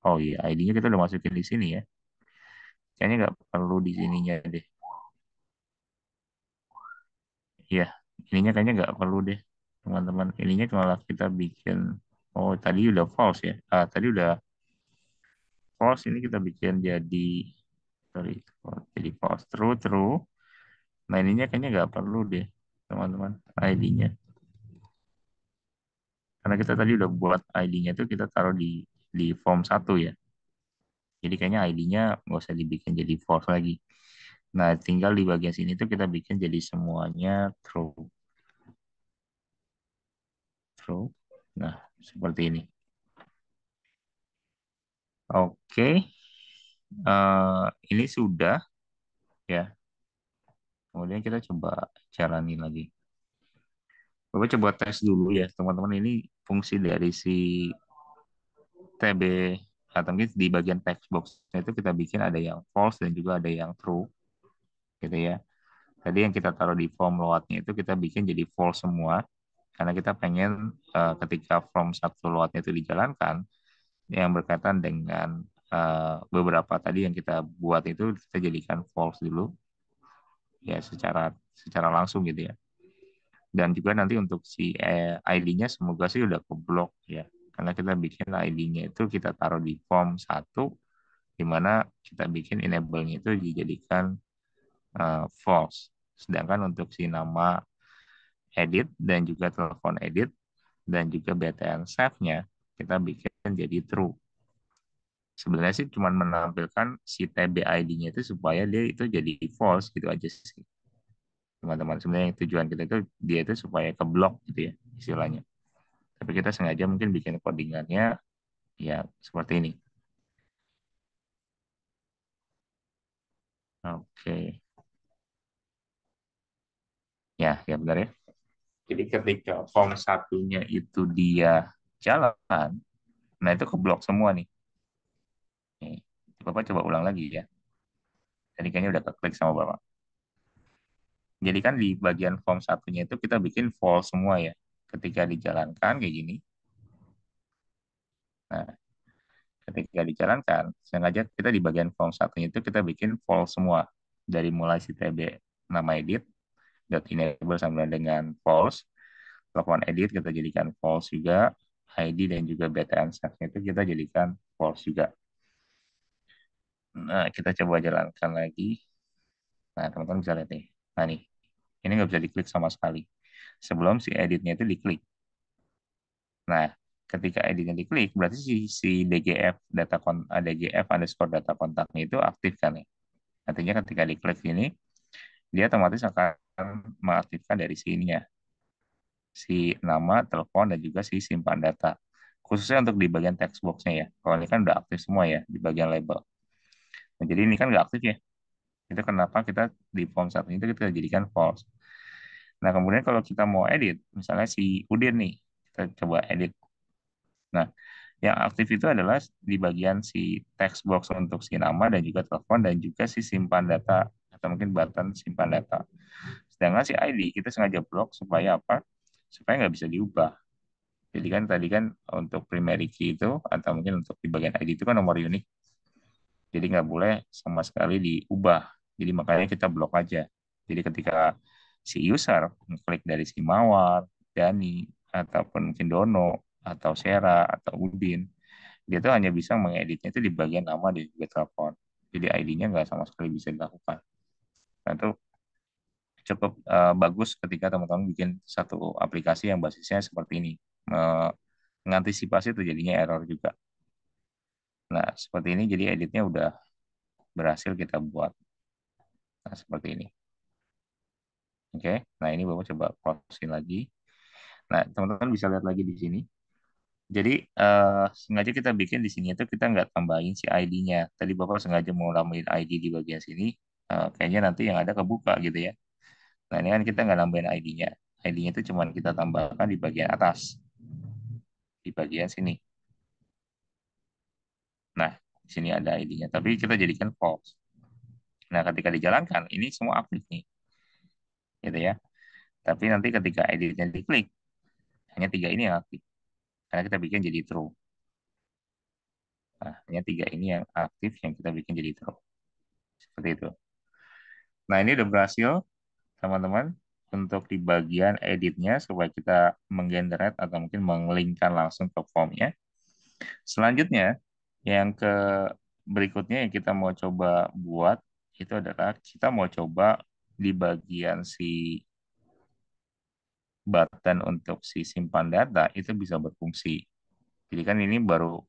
Oh iya, ID-nya kita udah masukin di sini ya. Kayaknya nggak perlu di sininya deh. Iya, ininya kayaknya nggak perlu deh, teman-teman. Ininya malah kita bikin, oh tadi udah false ya. Tadi udah false, ini kita bikin jadi, sorry, jadi false. True, true. Nah ininya kayaknya nggak perlu deh, teman-teman, ID-nya. Karena kita tadi udah buat ID-nya itu kita taruh di form 1 ya. Jadi kayaknya ID-nya nggak usah dibikin jadi false lagi. Nah, tinggal di bagian sini tuh kita bikin jadi semuanya true. True. Nah, seperti ini. Oke, ini sudah ya. Kemudian kita coba jalani lagi. Coba coba tes dulu ya, teman-teman. Ini fungsi dari si TB atau mungkin di bagian text box itu kita bikin ada yang false dan juga ada yang true, gitu ya. Tadi yang kita taruh di form load-nya itu kita bikin jadi false semua, karena kita pengen ketika form satu load-nya itu dijalankan, yang berkaitan dengan beberapa tadi yang kita buat itu kita jadikan false dulu, ya secara langsung gitu ya. Dan juga nanti untuk si ID-nya semoga sih udah keblok ya. Karena kita bikin ID-nya itu kita taruh di form 1, di mana kita bikin enable-nya itu dijadikan false. Sedangkan untuk si nama edit dan juga telepon edit dan juga BTN save-nya kita bikin jadi true. Sebenarnya sih cuma menampilkan si TB ID-nya itu supaya dia itu jadi false gitu aja sih. Teman-teman, sebenarnya tujuan kita itu dia itu supaya keblok gitu ya istilahnya. Tapi kita sengaja mungkin bikin codingannya ya seperti ini. Oke, ya benar ya. Jadi ketika form satunya itu dia jalan, nah itu keblok semua nih. Nih, Bapak coba ulang lagi ya. Tadi kayaknya udah keklik sama Bapak. Jadi kan di bagian form satunya itu kita bikin false semua ya. Ketika dijalankan kayak gini. Nah, ketika dijalankan, sengaja kita di bagian form satunya itu kita bikin false semua. Dari mulai si TB nama edit, dot enable sama dengan false, telepon edit kita jadikan false juga, ID dan juga BTN set itu kita jadikan false juga. Nah, kita coba jalankan lagi. Nah, teman-teman bisa lihat nih. Nah, nih, ini nggak bisa diklik sama sekali. Sebelum si editnya itu diklik. Nah, ketika editnya diklik, berarti si DGF DGF underscore data kontaknya itu aktif kan ya. Artinya ketika diklik ini, dia otomatis akan mengaktifkan dari sininya, si nama, telepon, dan juga si simpan data. Khususnya untuk di bagian text box-nya ya. Kalau ini kan udah aktif semua ya di bagian label. Nah, jadi ini kan nggak aktif ya. Itu kenapa kita di form satu itu kita jadikan false. Nah, kemudian kalau kita mau edit, misalnya si Udin nih, kita coba edit. Nah, yang aktif itu adalah di bagian si text box untuk si nama dan juga telepon dan juga si simpan data atau mungkin button simpan data. Sedangkan si ID kita sengaja blok supaya apa? Supaya nggak bisa diubah. Jadi kan tadi kan untuk primary key itu atau mungkin untuk di bagian ID itu kan nomor unik. Jadi nggak boleh sama sekali diubah. Jadi makanya kita blok aja. Jadi ketika si user mengklik dari si Mawar, Dani, ataupun mungkin Dono, atau Sera, atau Udin, dia tuh hanya bisa mengeditnya itu di bagian nama dan juga telepon. Jadi ID-nya nggak sama sekali bisa dilakukan. Nah, itu cukup bagus ketika teman-teman bikin satu aplikasi yang basisnya seperti ini. Me- mengantisipasi terjadinya error juga. Nah, seperti ini jadi editnya udah berhasil kita buat. Nah, seperti ini. Oke, nah ini Bapak coba close lagi. Nah, teman-teman bisa lihat lagi di sini. Jadi, sengaja kita bikin di sini itu kita nggak tambahin si ID-nya. Tadi Bapak sengaja mau nambahin ID di bagian sini, kayaknya nanti yang ada kebuka gitu ya. Nah, ini kan kita nggak nambahin ID-nya. ID-nya itu cuma kita tambahkan di bagian atas, di bagian sini. Nah, di sini ada ID-nya, tapi kita jadikan false. Nah, ketika dijalankan, ini semua aktif nih, gitu ya. Tapi nanti ketika ID-nya diklik, hanya tiga ini yang aktif. Karena kita bikin jadi true. Nah, hanya tiga ini yang aktif yang kita bikin jadi true. Seperti itu. Nah, ini udah berhasil, teman-teman, untuk di bagian editnya supaya kita menggenerate atau mungkin menglinkkan langsung ke formnya. Selanjutnya, yang ke berikutnya yang kita mau coba buat itu adalah kita mau coba di bagian si button untuk si simpan data itu bisa berfungsi. Jadi kan ini baru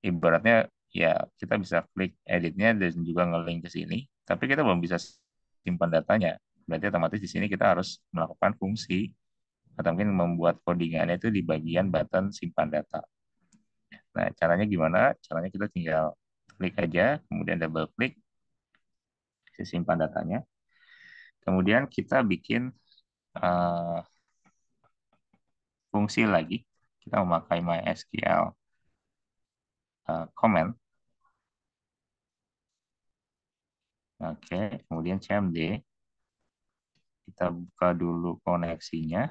ibaratnya ya kita bisa klik editnya dan juga nge-link ke sini, tapi kita belum bisa simpan datanya. Berarti otomatis di sini kita harus melakukan fungsi atau mungkin membuat codingannya itu di bagian button simpan data. Nah, caranya gimana? Caranya kita tinggal klik aja, kemudian double klik si simpan datanya. Kemudian kita bikin uh, fungsi lagi. Kita memakai MySQL comment. Oke, kemudian cmd. Kita buka dulu koneksinya.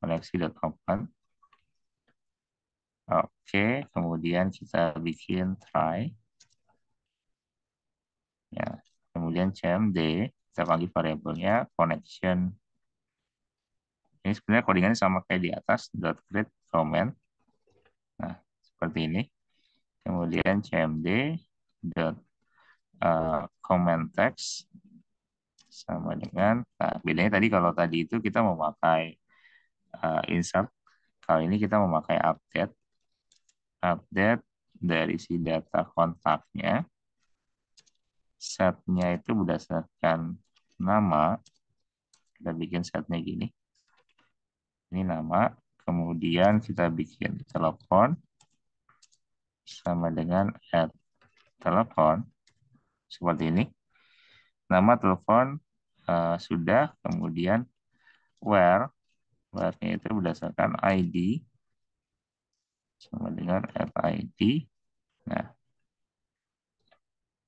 Koneksi.open. Oke, kemudian kita bikin try. Ya, kemudian cmd. Kita panggil variabelnya connection. Ini sebenarnya codingannya sama kayak di atas. .create comment. Nah, seperti ini. Kemudian cmd dot comment text sama dengan, nah bedanya tadi kalau tadi itu kita memakai insert, kali ini kita memakai update, update dari si data kontaknya, setnya itu berdasarkan nama, kita bikin setnya gini, ini nama, Kemudian kita bikin telepon sama dengan add telepon seperti ini. Nama telepon sudah, kemudian where-nya itu berdasarkan ID sama dengan add ID. Nah,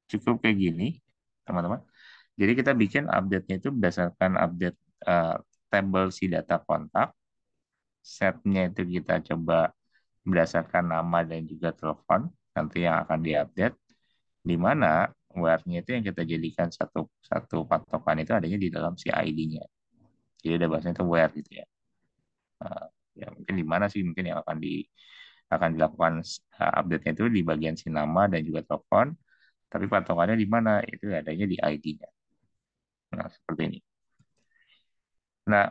cukup kayak gini, teman-teman. Jadi kita bikin update-nya itu berdasarkan update table si data kontak. Setnya itu kita coba berdasarkan nama dan juga telepon nanti yang akan diupdate. Di mana where-nya itu yang kita jadikan satu satu patokan itu adanya di dalam si ID-nya. Jadi ada bahasanya itu where gitu ya. Nah, ya mungkin di mana sih mungkin yang akan dilakukan update-nya itu di bagian si nama dan juga telepon. Tapi patokannya di mana? Itu adanya di ID-nya. Nah, seperti ini. Nah,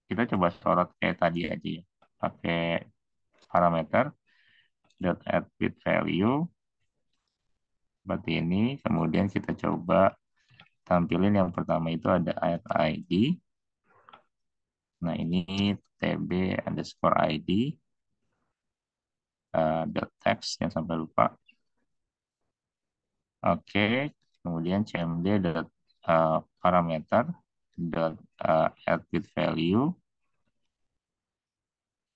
kita coba sorot kayak tadi aja ya. Pakai parameter dot add with value seperti ini. Kemudian kita coba tampilin yang pertama itu ada add ID. Nah, ini tb underscore ID dot text yang sampai lupa. Oke, kemudian cmd dot parameter dot add with value.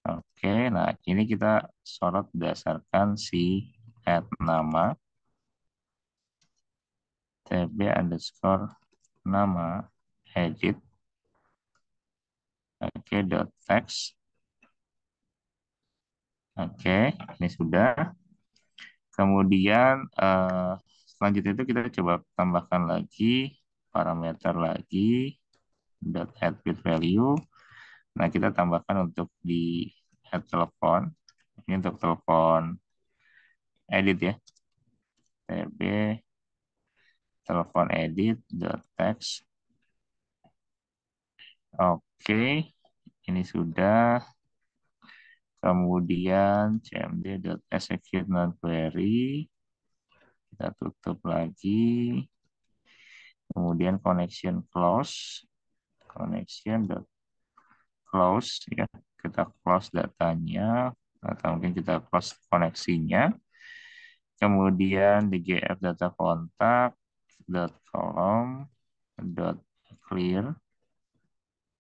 Oke, nah ini kita sorot berdasarkan si add nama tb underscore nama edit. Oke, dot text. Oke, ini sudah. Kemudian selanjutnya itu kita coba tambahkan lagi parameter lagi dot add with value. Nah, kita tambahkan untuk di add telepon. Ini untuk telepon edit ya. TB telepon edit dot text. Oke, ini sudah. Kemudian cmd dot execute non query. Kita tutup lagi. Kemudian connection close. Connection dot close ya. Kita close datanya atau mungkin kita close koneksinya. Kemudian di gf data kontak dot column dot clear.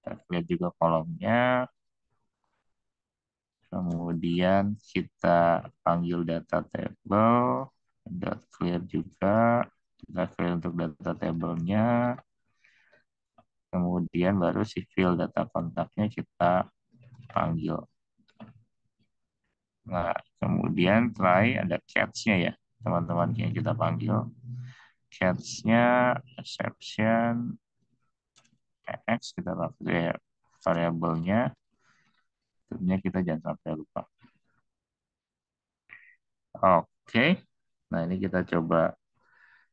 Kita clear juga kolomnya. Kemudian kita panggil data table dot clear juga. Kita clear untuk data table-nya. Kemudian baru si field data kontaknya kita panggil. Nah, kemudian try ada catch-nya ya, teman-teman yang kita panggil. Catch-nya exception x kita pakai variabelnya. Tentunya kita jangan sampai lupa. Oke. Nah, ini kita coba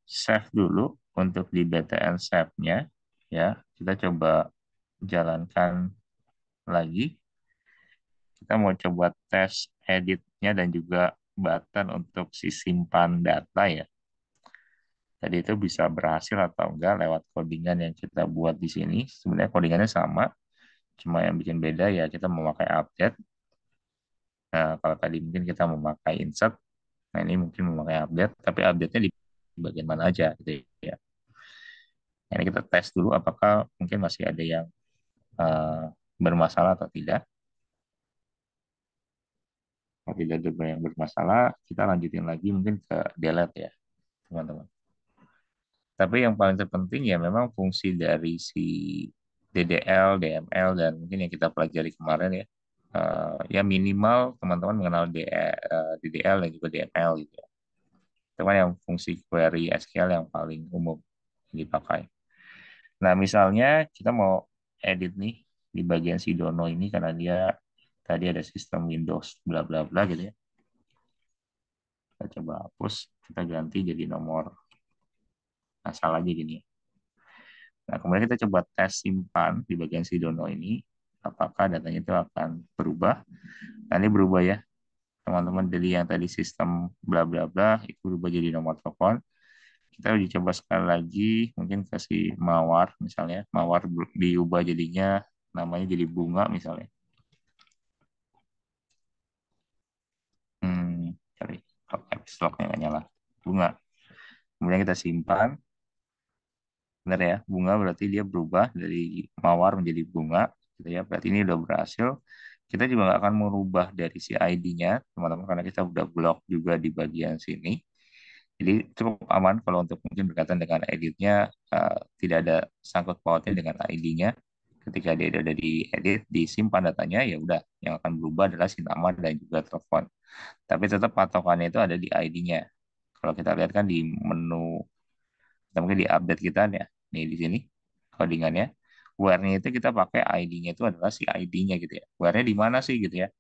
save dulu untuk di btn save-nya ya. Kita coba jalankan lagi. Kita mau coba tes editnya dan juga button untuk si simpan data ya. Tadi itu bisa berhasil atau enggak lewat codingan yang kita buat di sini. Sebenarnya codingannya sama, cuma yang bikin beda ya kita memakai update. Nah, kalau tadi mungkin kita memakai insert, nah ini mungkin memakai update, tapi update-nya di bagian mana aja gitu ya. Nah, ini kita tes dulu apakah mungkin masih ada yang bermasalah atau tidak. Kalau tidak ada yang bermasalah, kita lanjutin lagi mungkin ke delete ya, teman-teman. Tapi yang paling terpenting ya memang fungsi dari si DDL, DML, dan mungkin yang kita pelajari kemarin ya. Ya minimal teman-teman mengenal DDL dan juga DML gitu ya. Cuman yang fungsi query SQL yang paling umum dipakai. Nah misalnya kita mau edit nih di bagian si Dono ini karena dia tadi ada sistem Windows bla bla bla gitu ya. Kita coba hapus, kita ganti jadi nomor asal aja gini ya. Nah, kemudian kita coba tes simpan di bagian si Dono ini, apakah datanya itu akan berubah. Nah, ini berubah ya, teman-teman. Jadi yang tadi sistem bla bla bla itu berubah jadi nomor telepon. Kita uji coba sekali lagi, mungkin kasih mawar misalnya, mawar diubah jadinya namanya jadi bunga misalnya. caps lock-nya nggak nyala. Bunga. Kemudian kita simpan. Benar ya, bunga berarti dia berubah dari mawar menjadi bunga, gitu ya. Berarti ini udah berhasil. Kita juga nggak akan merubah dari si ID-nya, teman-teman, karena kita udah blok juga di bagian sini. Jadi cukup aman kalau untuk mungkin berkaitan dengan editnya, tidak ada sangkut pautnya dengan ID-nya. Ketika dia udah diedit, disimpan datanya, ya udah, yang akan berubah adalah si nama dan juga telepon. Tapi tetap patokannya itu ada di ID-nya. Kalau kita lihat kan di menu, kita mungkin di update kita ya, nih di sini codingannya, where-nya itu kita pakai ID-nya itu adalah si ID-nya gitu ya. Where-nya di mana sih gitu ya?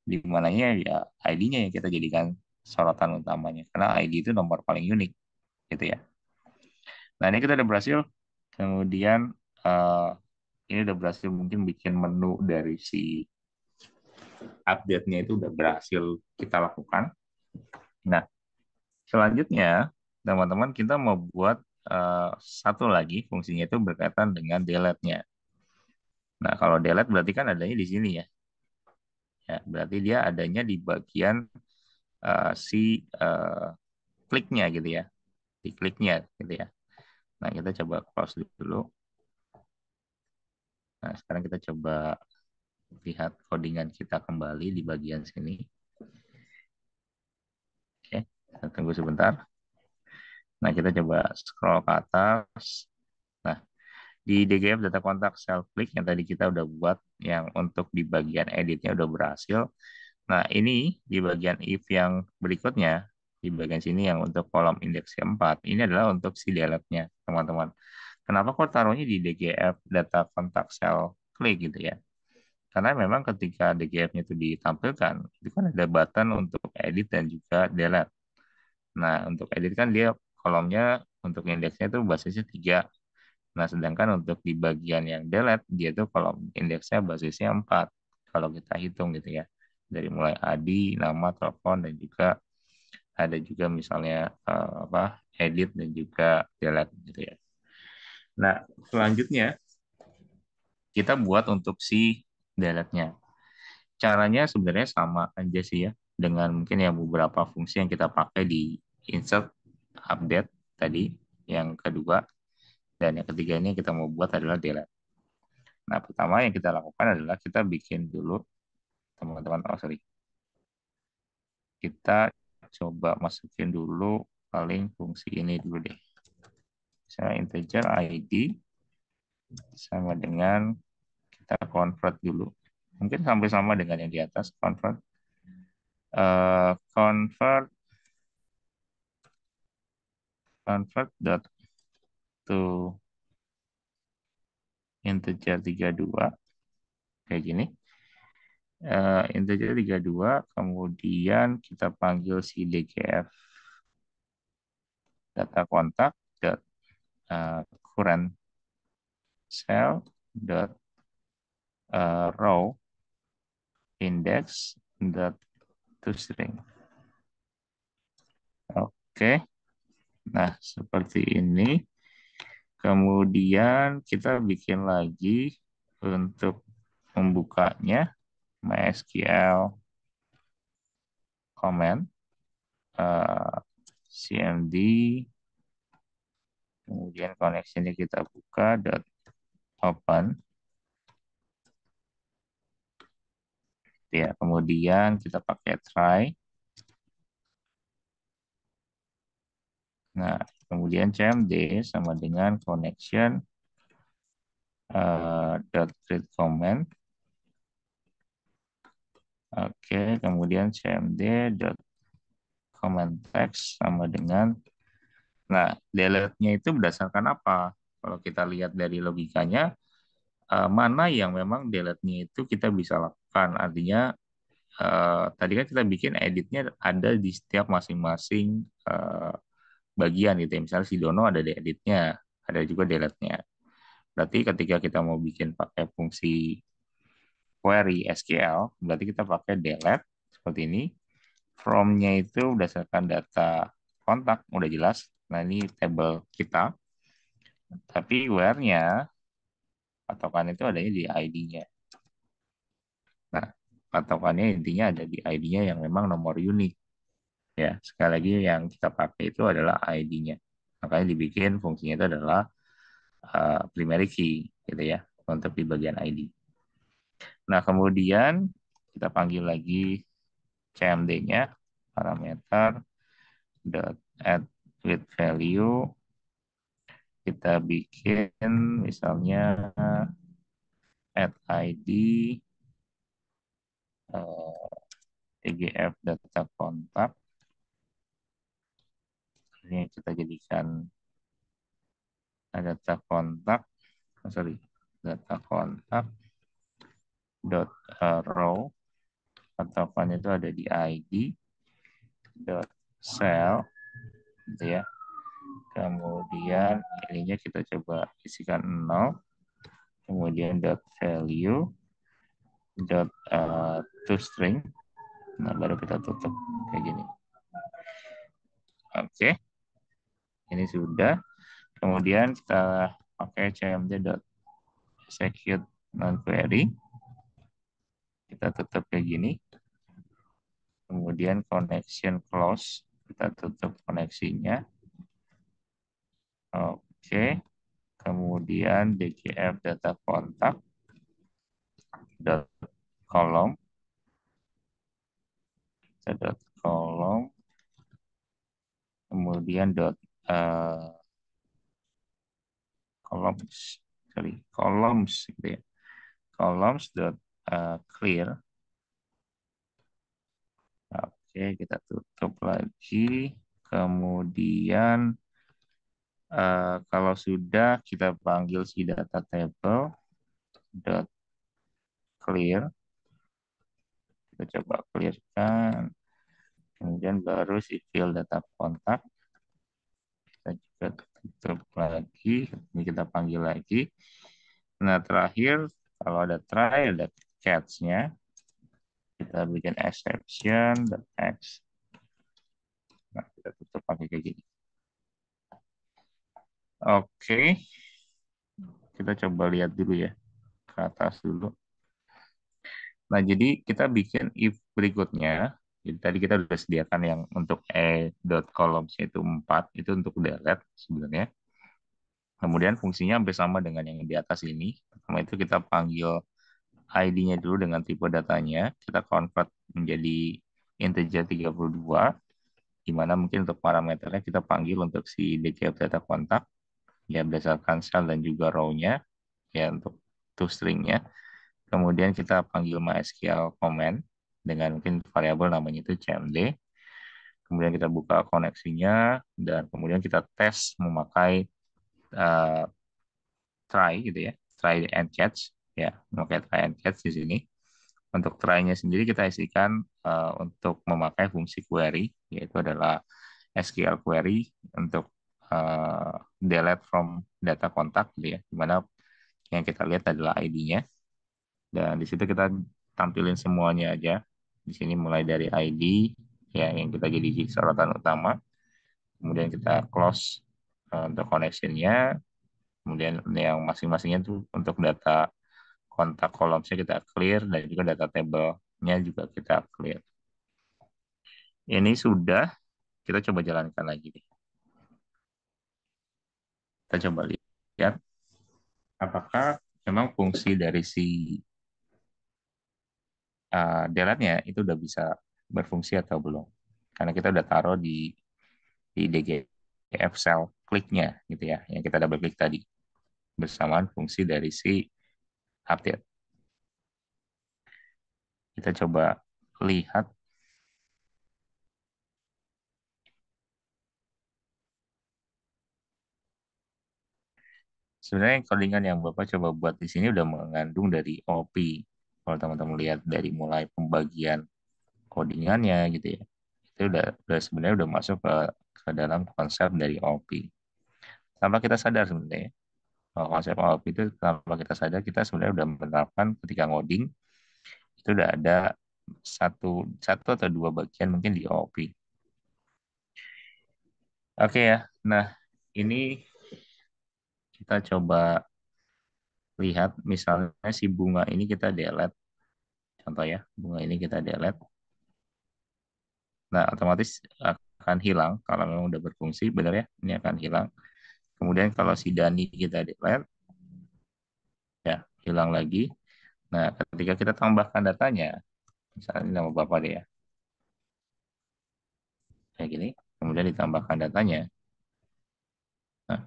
Di mananya ya ID-nya yang kita jadikan sorotan utamanya, karena ID itu nomor paling unik gitu ya. Nah ini kita udah berhasil. Kemudian eh, ini udah berhasil mungkin bikin menu dari si update-nya itu udah berhasil kita lakukan. Nah, selanjutnya, teman-teman, kita mau buat satu lagi fungsinya itu berkaitan dengan delete-nya. Nah, kalau delete berarti kan adanya di sini ya. Ya, berarti dia adanya di bagian si eh, kliknya gitu ya. Di kliknya gitu ya. Nah, kita coba close dulu. Nah, sekarang kita coba lihat codingan kita kembali di bagian sini. Oke, kita tunggu sebentar. Nah, kita coba scroll ke atas. Nah, di DGF data kontak self click yang tadi kita udah buat, yang untuk di bagian editnya udah berhasil. Nah, ini di bagian if yang berikutnya, di bagian sini yang untuk kolom indeks keempat, ini adalah untuk si delete-nya, teman-teman. Kenapa kok taruhnya di DGF data kontak self click gitu ya? Karena memang ketika DGF-nya itu ditampilkan, itu kan ada button untuk edit dan juga delete. Nah, untuk edit kan dia kolomnya untuk indeksnya itu basisnya 3. Nah, sedangkan untuk di bagian yang delete, dia tuh kolom indeksnya basisnya 4. Kalau kita hitung gitu ya. Dari mulai ID, nama, telepon, dan juga ada juga misalnya edit dan juga delete gitu ya. Nah, selanjutnya kita buat untuk si delete-nya. Caranya sebenarnya sama aja sih ya, dengan mungkin ya beberapa fungsi yang kita pakai di insert, update tadi, yang kedua, dan yang ketiga ini kita mau buat adalah delete. Nah, pertama yang kita lakukan adalah kita bikin dulu, teman-teman, oh sorry, kita coba masukin dulu paling fungsi ini dulu deh. Misalnya integer ID sama dengan kita convert dulu. Mungkin sampai sama dengan yang di atas, convert. Convert dot to integer 32 kayak gini. Integer 32, kemudian kita panggil si dgf data kontak dot current cell dot row index dot toString. Oke, nah seperti ini. Kemudian kita bikin lagi untuk membukanya MySQL command eh, cmd, kemudian koneksinya kita buka dot open ya, kemudian kita pakai try. Nah, kemudian cmd sama dengan connection dot read command. Oke, kemudian cmd dot command text sama dengan, nah, delete-nya itu berdasarkan apa? Kalau kita lihat dari logikanya, mana yang memang delete-nya itu kita bisa lakukan. Artinya, tadi kan kita bikin editnya ada di setiap masing-masing bagian gitu ya. Misalnya si Dono ada di editnya, ada juga delete-nya. Berarti ketika kita mau bikin pakai fungsi query SQL, berarti kita pakai delete seperti ini. From-nya itu berdasarkan data kontak, udah jelas. Nah, ini table kita. Tapi where-nya, patokan itu adanya di ID-nya. Nah, patokannya intinya ada di ID-nya yang memang nomor unik. ya. Sekali lagi yang kita pakai itu adalah ID-nya. Makanya dibikin fungsinya itu adalah primary key gitu ya untuk di bagian ID. Nah, kemudian kita panggil lagi CMD-nya, parameter dot add with value. Kita bikin misalnya add ID TGF data kontak. Ini kita jadikan data kontak, sorry, data kontak dot row atau itu ada di ID dot cell gitu ya. Kemudian ininya kita coba isikan 0, kemudian dot value dot to string. Nah, baru kita tutup kayak gini. Oke, ini sudah. Kemudian kita pakai cmd dot execute non query. Kita tutup kayak gini. Kemudian connection close, kita tutup koneksinya. Oke, kemudian dgf data kontak dot kolom, dot kolom, kemudian dot columns, sorry, columns gitu ya. Columns dot clear. Oke, kita tutup lagi. Kemudian kalau sudah kita panggil si data table dot clear. Kita coba clearkan. Kemudian baru si field data kontak. Kita juga tutup lagi. Ini kita panggil lagi. Nah, terakhir kalau ada try, ada catch-nya. Kita bikin exception, x. Nah, kita tutup pakai kayak gini. Oke, kita coba lihat dulu ya. Ke atas dulu. Nah, jadi kita bikin if berikutnya. Jadi tadi kita sudah sediakan yang untuk e.columns itu 4, itu untuk delete sebenarnya. Kemudian fungsinya hampir sama dengan yang di atas ini. Pertama itu kita panggil ID-nya dulu dengan tipe datanya. Kita convert menjadi integer 32, di mana mungkin untuk parameternya kita panggil untuk si dgf data kontak, ya berdasarkan cell dan juga row-nya, ya untuk toString-nya. Kemudian kita panggil MySQL command dengan mungkin variabel namanya itu cmd. Kemudian kita buka koneksinya dan kemudian kita tes memakai uh, try gitu ya, try and catch ya, memakai try and catch di sini. Untuk try-nya sendiri kita isikan untuk memakai fungsi query, yaitu adalah SQL query untuk delete from data kontak gitu ya, di mana yang kita lihat adalah ID-nya. Dan di situ kita tampilin semuanya aja. Di sini mulai dari ID ya yang kita jadi sorotan utama. Kemudian kita close untuk connection-nya. Kemudian yang masing-masingnya itu untuk data kontak columns-nya kita clear dan juga data table-nya juga kita clear. Ini sudah, kita coba jalankan lagi deh. Kita coba lihat apakah memang fungsi dari si delete-nya itu udah bisa berfungsi atau belum. Karena kita udah taruh di DGF cell kliknya gitu ya, yang kita double klik tadi bersamaan fungsi dari si update. Kita coba lihat. Sebenarnya codingan yang Bapak coba buat di sini udah mengandung dari OP. Kalau teman-teman lihat dari mulai pembagian codingannya gitu ya. Itu udah sebenarnya udah masuk ke dalam konsep dari OP. Tanpa kita sadar sebenarnya. Kalau konsep OP itu tanpa kita sadar kita sebenarnya udah menerapkan ketika ngoding itu udah ada satu atau dua bagian mungkin di OP. Oke ya. Nah, ini kita coba lihat misalnya si bunga ini kita delete. Contoh ya, bunga ini kita delete. Nah, otomatis akan hilang kalau memang udah berfungsi, benar ya, ini akan hilang. Kemudian kalau si Dani kita delete, ya hilang lagi. Nah, ketika kita tambahkan datanya, misalnya ini nama Bapak dia, kayak gini, kemudian ditambahkan datanya, nah,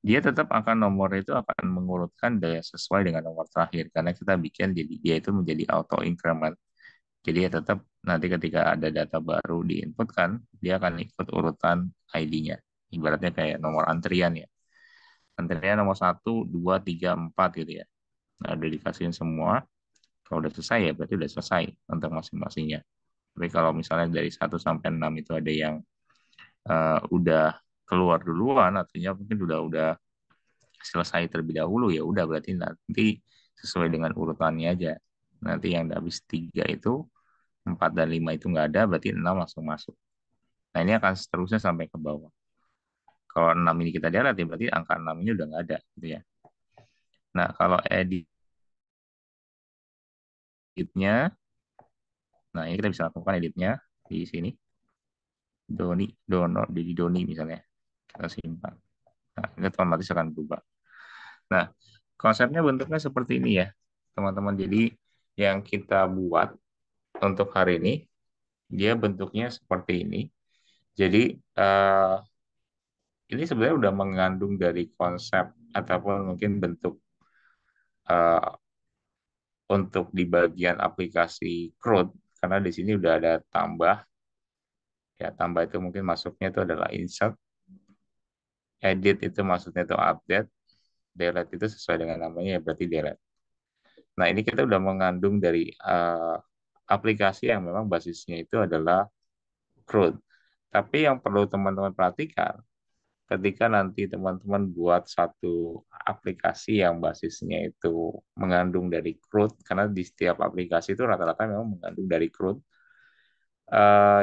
dia tetap akan nomor itu akan mengurutkan sesuai dengan nomor terakhir, karena kita bikin jadi dia itu menjadi auto increment. Jadi ya tetap nanti ketika ada data baru diinputkan, dia akan ikut urutan ID-nya. Ibaratnya kayak nomor antrian ya. Antrian nomor 1, 2, 3, 4 gitu ya. Nah, udah dikasihin semua. Kalau udah selesai ya berarti udah selesai untuk masing-masingnya. Tapi kalau misalnya dari 1 sampai 6 itu ada yang udah keluar duluan, artinya mungkin udah selesai terlebih dahulu, ya udah berarti nanti sesuai dengan urutannya aja. Nanti yang habis 3 itu, 4 dan 5 itu nggak ada, berarti 6 langsung masuk. Nah, ini akan seterusnya sampai ke bawah. Kalau 6 ini kita lihat, ya berarti angka 6 ini udah nggak ada, gitu ya. Nah, kalau editnya, nah ini kita bisa lakukan editnya di sini. Doni, Dono, di Doni misalnya. Kita simpan. Nah, ini otomatis akan berubah. Nah, konsepnya bentuknya seperti ini ya, teman-teman. Jadi, yang kita buat untuk hari ini, dia bentuknya seperti ini. Jadi, eh, ini sebenarnya udah mengandung dari konsep ataupun mungkin bentuk eh, untuk di bagian aplikasi CRUD, karena di sini udah ada tambah, ya tambah itu mungkin masuknya itu adalah insert, edit itu maksudnya itu update, delete itu sesuai dengan namanya ya berarti delete. Nah, ini kita udah mengandung dari aplikasi yang memang basisnya itu adalah CRUD. Tapi yang perlu teman-teman perhatikan, ketika nanti teman-teman buat satu aplikasi yang basisnya itu mengandung dari CRUD, karena di setiap aplikasi itu rata-rata memang mengandung dari CRUD,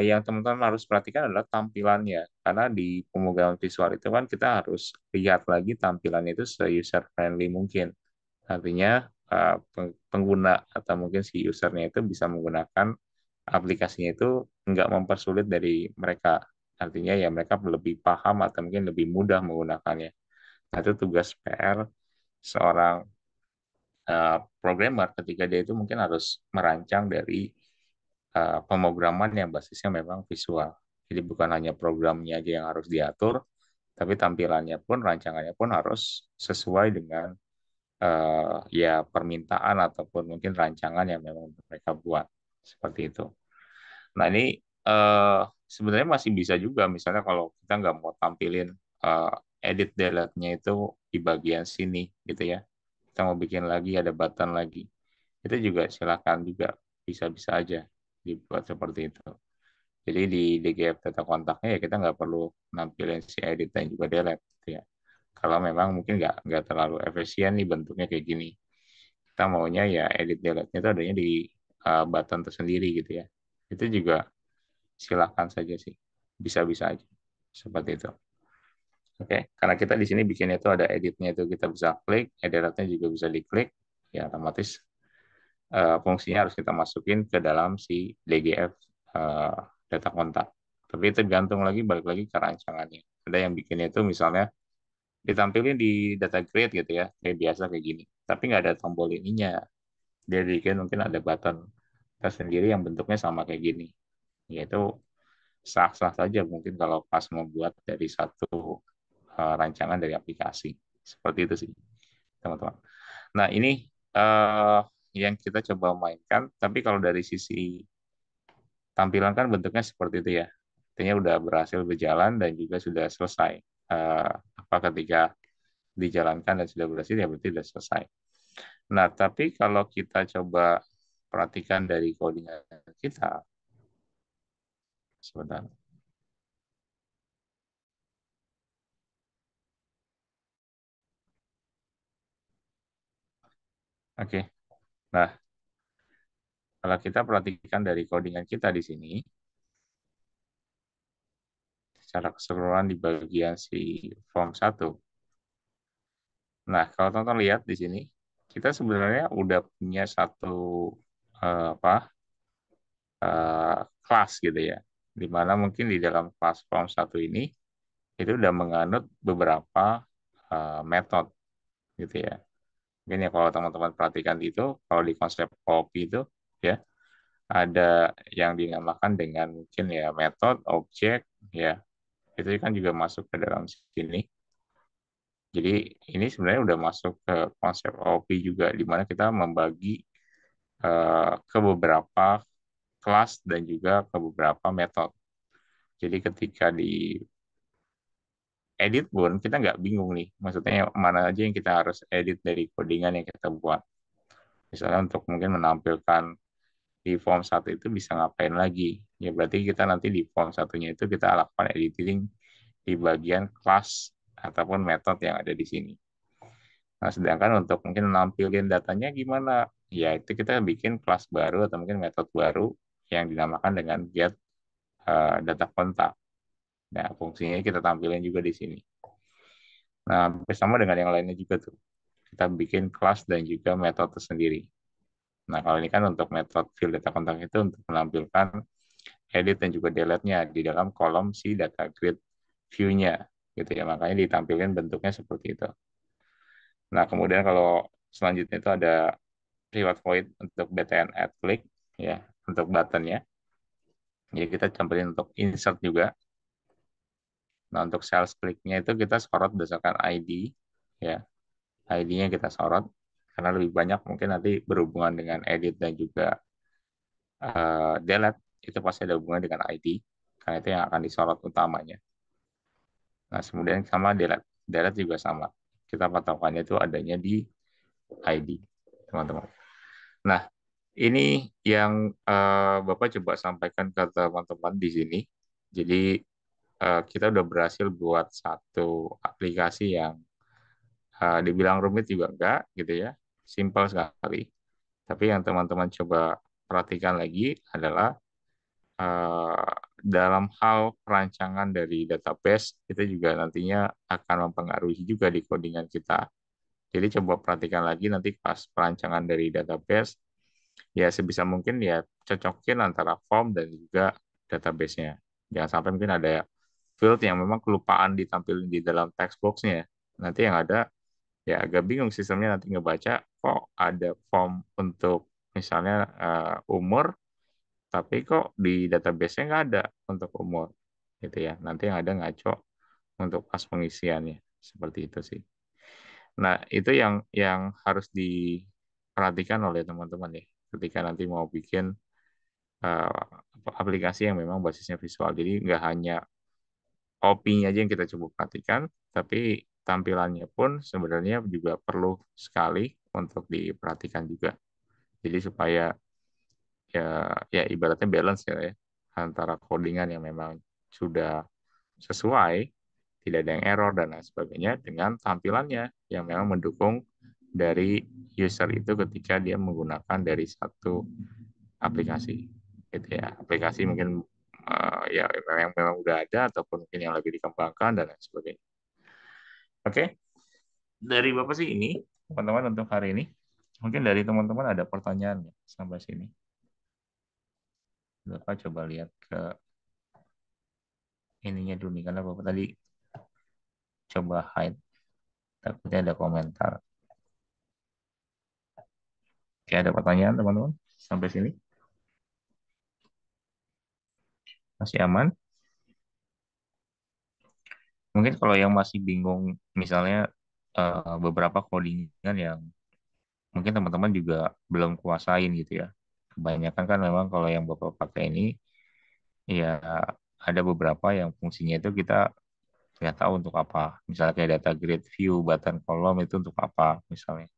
yang teman-teman harus perhatikan adalah tampilannya. Karena di pemrograman visual itu kan kita harus lihat lagi tampilannya itu se-user friendly mungkin. Artinya pengguna atau mungkin si usernya itu bisa menggunakan aplikasinya itu nggak mempersulit dari mereka. Artinya ya mereka lebih paham atau mungkin lebih mudah menggunakannya. Nah, itu tugas PR seorang programmer ketika dia itu mungkin harus merancang dari pemrograman yang basisnya memang visual. Jadi bukan hanya programnya aja yang harus diatur, tapi tampilannya pun, rancangannya pun harus sesuai dengan ya permintaan ataupun mungkin rancangan yang memang mereka buat. Seperti itu. Nah, ini eh, sebenarnya masih bisa juga, misalnya kalau kita nggak mau tampilin eh, edit delete-nya itu di bagian sini gitu ya. Kita mau bikin lagi, ada button lagi. Itu juga silakan juga, bisa-bisa aja dibuat seperti itu. Jadi di DGF data kontaknya ya kita nggak perlu nampilin si edit dan juga delete gitu ya. Kalau memang mungkin nggak terlalu efisien nih bentuknya kayak gini. Kita maunya ya edit delete-nya itu adanya di button tersendiri gitu ya. Itu juga silakan saja sih. Bisa-bisa aja. Seperti itu. Oke, karena kita di sini bikinnya itu ada editnya itu kita bisa klik, editnya juga bisa diklik, ya otomatis fungsinya harus kita masukin ke dalam si DGF eh, data kontak. Tapi tergantung lagi balik lagi ke rancangannya. Ada yang bikinnya itu misalnya ditampilin di data grid gitu ya, kayak biasa kayak gini. Tapi nggak ada tombol ininya. Dia bikin mungkin ada button tersendiri yang bentuknya sama kayak gini. Yaitu sah-sah saja mungkin kalau pas membuat dari satu rancangan dari aplikasi. Seperti itu sih, teman-teman. Nah, ini uh, yang kita coba mainkan, tapi kalau dari sisi tampilan kan bentuknya seperti itu ya. Artinya udah berhasil berjalan dan juga sudah selesai. Uh, apa ketika dijalankan dan sudah berhasil ya berarti sudah selesai. Nah, tapi kalau kita coba perhatikan dari codingan kita, sebentar. Oke. Nah, kalau kita perhatikan dari codingan kita di sini, secara keseluruhan di bagian si form 1. Nah, kalau teman-teman lihat di sini, kita sebenarnya udah punya satu apa kelas gitu ya. di mana mungkin di dalam kelas form satu ini itu udah menganut beberapa metode gitu ya. Mungkin ya kalau teman-teman perhatikan itu, kalau di konsep kopi itu ya ada yang dinamakan dengan mungkin ya metode, objek, ya itu kan juga masuk ke dalam sini. Jadi ini sebenarnya udah masuk ke konsep OOP juga, di mana kita membagi ke beberapa kelas dan juga ke beberapa metode. Jadi ketika di edit pun kita nggak bingung nih, maksudnya mana aja yang kita harus edit dari codingan yang kita buat. Misalnya untuk mungkin menampilkan di form satu itu bisa ngapain lagi. Ya berarti kita nanti di form satunya itu kita lakukan editing di bagian kelas ataupun metode yang ada di sini. Nah, sedangkan untuk mungkin nampilin datanya gimana? Ya, itu kita bikin kelas baru atau mungkin metode baru yang dinamakan dengan get data kontak. Nah, fungsinya kita tampilin juga di sini. Nah, bersama dengan yang lainnya juga tuh. Kita bikin kelas dan juga metode sendiri. Nah, kalau ini kan untuk metode field data kontak itu untuk menampilkan edit dan juga delete-nya di dalam kolom si data grid view-nya. Gitu ya, makanya ditampilkan bentuknya seperti itu. Nah, kemudian kalau selanjutnya itu ada reward void untuk BTN add click ya untuk buttonnya. Jadi kita tampilin untuk insert juga. Nah untuk sales click-nya itu kita sorot berdasarkan ID ya. ID-nya kita sorot karena lebih banyak mungkin nanti berhubungan dengan edit dan juga delete itu pasti ada hubungan dengan ID karena itu yang akan disorot utamanya. Nah kemudian sama delete, delete juga sama. Kita patokannya itu adanya di ID teman-teman. Nah ini yang Bapak coba sampaikan ke teman-teman di sini. Jadi kita udah berhasil buat satu aplikasi yang dibilang rumit juga enggak gitu ya. Simpel sekali. Tapi yang teman-teman coba perhatikan lagi adalah dalam hal perancangan dari database itu juga nantinya akan mempengaruhi juga di codingan kita. Jadi coba perhatikan lagi nanti pas perancangan dari database ya sebisa mungkin ya cocokin antara form dan juga database-nya. Jangan sampai mungkin ada field yang memang kelupaan ditampilkan di dalam text box-nya. Nanti yang ada ya agak bingung sistemnya nanti ngebaca kok ada form untuk misalnya umur, tapi kok di database-nya nggak ada untuk umur. Gitu ya. Nanti yang ada ngaco untuk pas pengisiannya. Seperti itu sih. Nah, itu yang harus diperhatikan oleh teman-teman ya ketika nanti mau bikin eh, aplikasi yang memang basisnya visual. Jadi nggak hanya OP-nya aja yang kita coba perhatikan, tapi tampilannya pun sebenarnya juga perlu sekali untuk diperhatikan juga. Jadi supaya ya ya ibaratnya balance ya antara codingan yang memang sudah sesuai, tidak ada yang error dan lain sebagainya dengan tampilannya yang memang mendukung dari user itu ketika dia menggunakan dari satu aplikasi gitu ya aplikasi mungkin ya yang memang udah ada ataupun mungkin yang lagi dikembangkan dan lain sebagainya. Oke, dari Bapak sih ini teman-teman untuk hari ini. Mungkin dari teman-teman ada pertanyaan ya sampai sini. Bapak coba lihat ke ininya dulu nih karena Bapak tadi coba hide takutnya ada komentar. Oke, ada pertanyaan teman-teman sampai sini masih aman? Mungkin kalau yang masih bingung misalnya beberapa codingan yang mungkin teman-teman juga belum kuasain gitu ya. Kebanyakan kan memang kalau yang Bapak pakai ini ya ada beberapa yang fungsinya itu kita nggak tahu untuk apa. Misalnya kayak data grid view, button kolom itu untuk apa misalnya.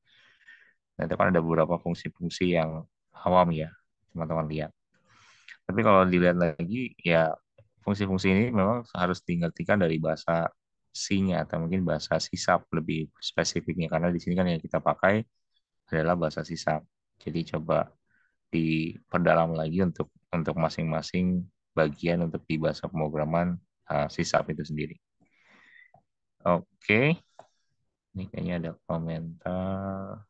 Nah, itu kan ada beberapa fungsi-fungsi yang awam ya, teman-teman lihat. Tapi kalau dilihat lagi, ya fungsi-fungsi ini memang harus dimengertikan dari bahasa C-nya atau mungkin bahasa sisap lebih spesifiknya karena di sini kan yang kita pakai adalah bahasa sisap. Jadi coba diperdalam lagi untuk masing-masing bagian untuk di bahasa pemrograman sisap itu sendiri. Oke, ini kayaknya ada komentar.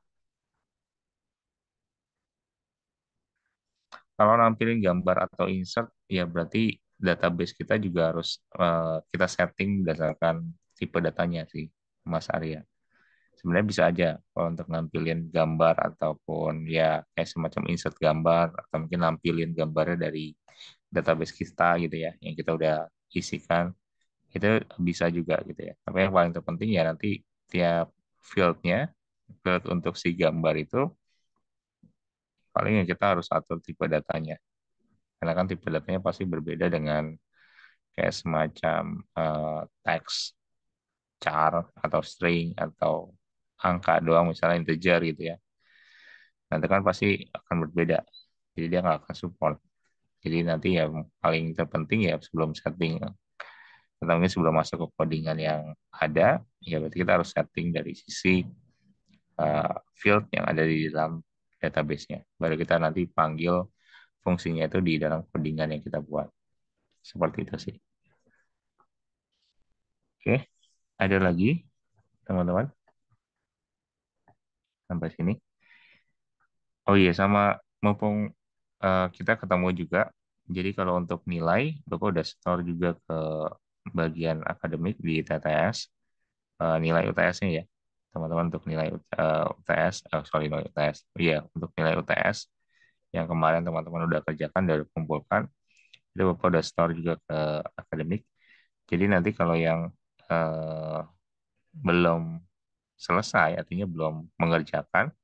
Kalau nampilin gambar atau insert, ya berarti database kita juga harus kita setting berdasarkan tipe datanya sih, Mas Arya. Sebenarnya bisa aja kalau untuk nampilin gambar ataupun ya kayak semacam insert gambar atau mungkin nampilin gambarnya dari database kita gitu ya, yang kita udah isikan, itu bisa juga gitu ya. Tapi yang paling terpenting ya nanti tiap fieldnya, field untuk si gambar itu paling yang kita harus atur tipe datanya. Karena kan tipe datanya pasti berbeda dengan kayak semacam teks, char, atau string, atau angka doang misalnya integer gitu ya. Nanti kan pasti akan berbeda. Jadi dia nggak akan support. Jadi nanti yang paling terpenting ya sebelum setting, atau mungkin sebelum masuk ke codingan yang ada, ya berarti kita harus setting dari sisi field yang ada di dalam database-nya. Baru kita nanti panggil fungsinya itu di dalam codingan yang kita buat. Seperti itu sih. Oke, ada lagi teman-teman sampai sini. Oh iya, sama mumpung kita ketemu juga. Jadi kalau untuk nilai, Bapak udah store juga ke bagian akademik di TTS, nilai UTS-nya ya. Teman-teman untuk nilai UTS, sorry nilai UTS. Iya, untuk nilai UTS yang kemarin teman-teman udah kerjakan, udah kumpulkan, itu Bapak udah store juga ke akademik. Jadi nanti kalau yang eh, belum selesai, artinya belum mengerjakan,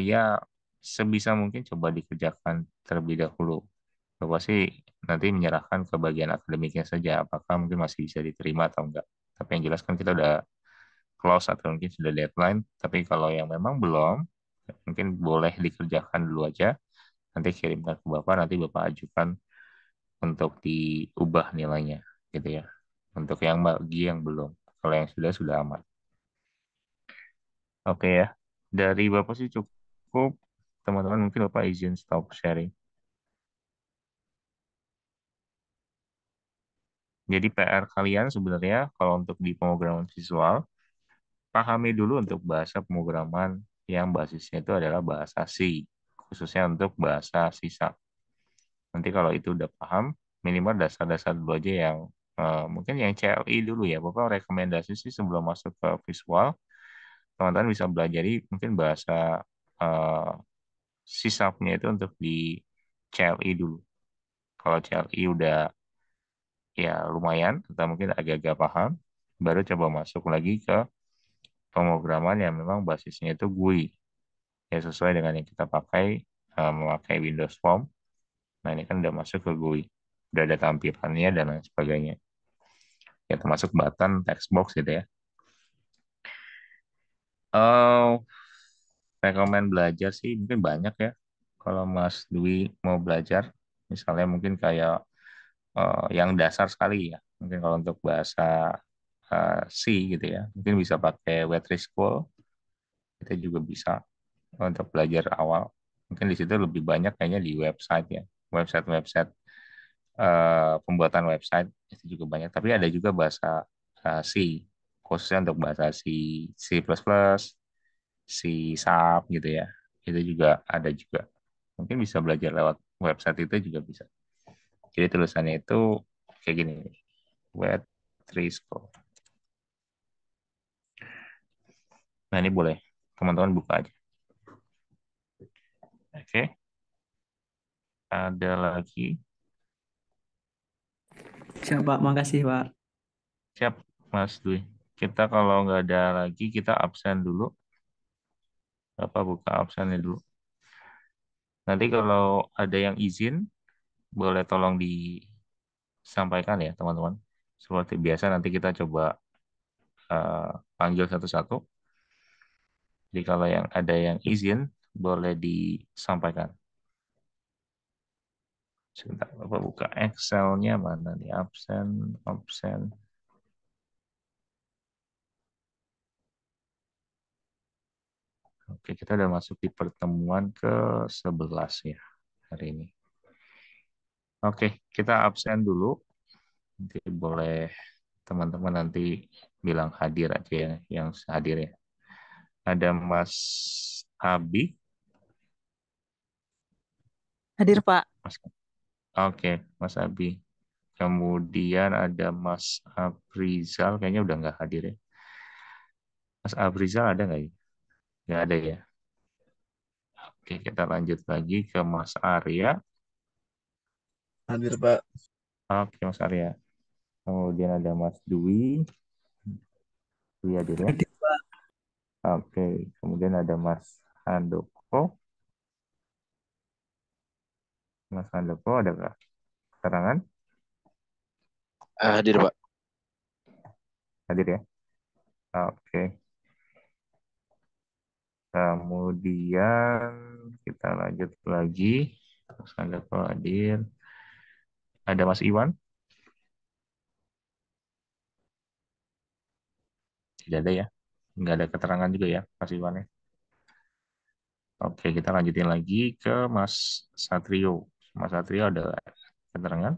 ya sebisa mungkin coba dikerjakan terlebih dahulu. Bapak sih nanti menyerahkan ke bagian akademiknya saja, apakah mungkin masih bisa diterima atau enggak. Tapi yang jelas kan kita udah close atau mungkin sudah deadline. Tapi kalau yang memang belum, mungkin boleh dikerjakan dulu aja. Nanti kirimkan ke Bapak, nanti Bapak ajukan untuk diubah nilainya, gitu ya. Untuk yang bagi yang belum. Kalau yang sudah aman. Oke ya. Dari Bapak sih cukup. Teman-teman mungkin Bapak izin stop sharing. Jadi PR kalian sebenarnya kalau untuk di pemrograman visual, pahami dulu untuk bahasa pemrograman yang basisnya itu adalah bahasa C, khususnya untuk bahasa C Sharp. Nanti kalau itu udah paham, minimal dasar-dasar dulu aja yang mungkin yang CLI dulu ya. Bapak rekomendasi sih sebelum masuk ke visual, teman-teman bisa belajar mungkin bahasa eh, C Sharp-nya itu untuk di CLI dulu. Kalau CLI udah ya lumayan, atau mungkin agak-agak paham, baru coba masuk lagi ke pemrograman yang memang basisnya itu GUI. Ya sesuai dengan yang kita pakai, memakai Windows Form. Nah ini kan udah masuk ke GUI. Udah ada tampilannya dan lain sebagainya. Ya termasuk button, text box gitu ya. Oh, rekomen belajar sih mungkin banyak ya. Kalau Mas Dwi mau belajar, misalnya mungkin kayak yang dasar sekali ya. Mungkin kalau untuk bahasa C gitu ya, mungkin bisa pakai Wet School. Kita juga bisa untuk belajar awal. Mungkin di situ lebih banyak kayaknya di website ya. Website-website pembuatan website itu juga banyak. Tapi ada juga bahasa C, khususnya untuk bahasa C, C++, C Sharp gitu ya. Itu juga ada juga. Mungkin bisa belajar lewat website itu juga bisa. Jadi tulisannya itu kayak gini, Wet School. Nah ini boleh teman-teman buka aja. Oke, ada lagi. Siap, Pak. Makasih, Pak. Siap, Mas Dwi. Kita kalau nggak ada lagi, kita absen dulu. Bapak buka absennya dulu. Nanti kalau ada yang izin, boleh tolong disampaikan ya, teman-teman. Seperti biasa, nanti kita coba eh, panggil satu-satu. Jadi kalau yang ada yang izin, boleh disampaikan. Sebentar, Bapak buka Excel-nya mana nih? Absen, absen. Oke, kita udah masuk di pertemuan ke-11 ya hari ini. Oke, kita absen dulu. Nanti boleh teman-teman nanti bilang hadir aja ya, yang hadir ya. Ada Mas Abi, Hadir, Pak. Mas. Oke, Mas Abi. Kemudian ada Mas Abrizal, kayaknya udah nggak hadir ya. Mas Abrizal ada nggak ya? Nggak ada ya. Oke, kita lanjut lagi ke Mas Arya. Hadir Pak. Oke, Mas Arya. Kemudian ada Mas Dwi. Dwi hadir ya. Hadir, Pak. Oke, kemudian ada Mas Handoko. Mas Handoko ada nggak keterangan? Hadir Pak. Hadir ya. Oke. Kemudian kita lanjut lagi. Mas Handoko hadir. Ada Mas Iwan? Tidak ada ya. Nggak ada keterangan juga ya, Mas Iwan ya. Oke, kita lanjutin lagi ke Mas Satrio. Mas Satrio ada keterangan?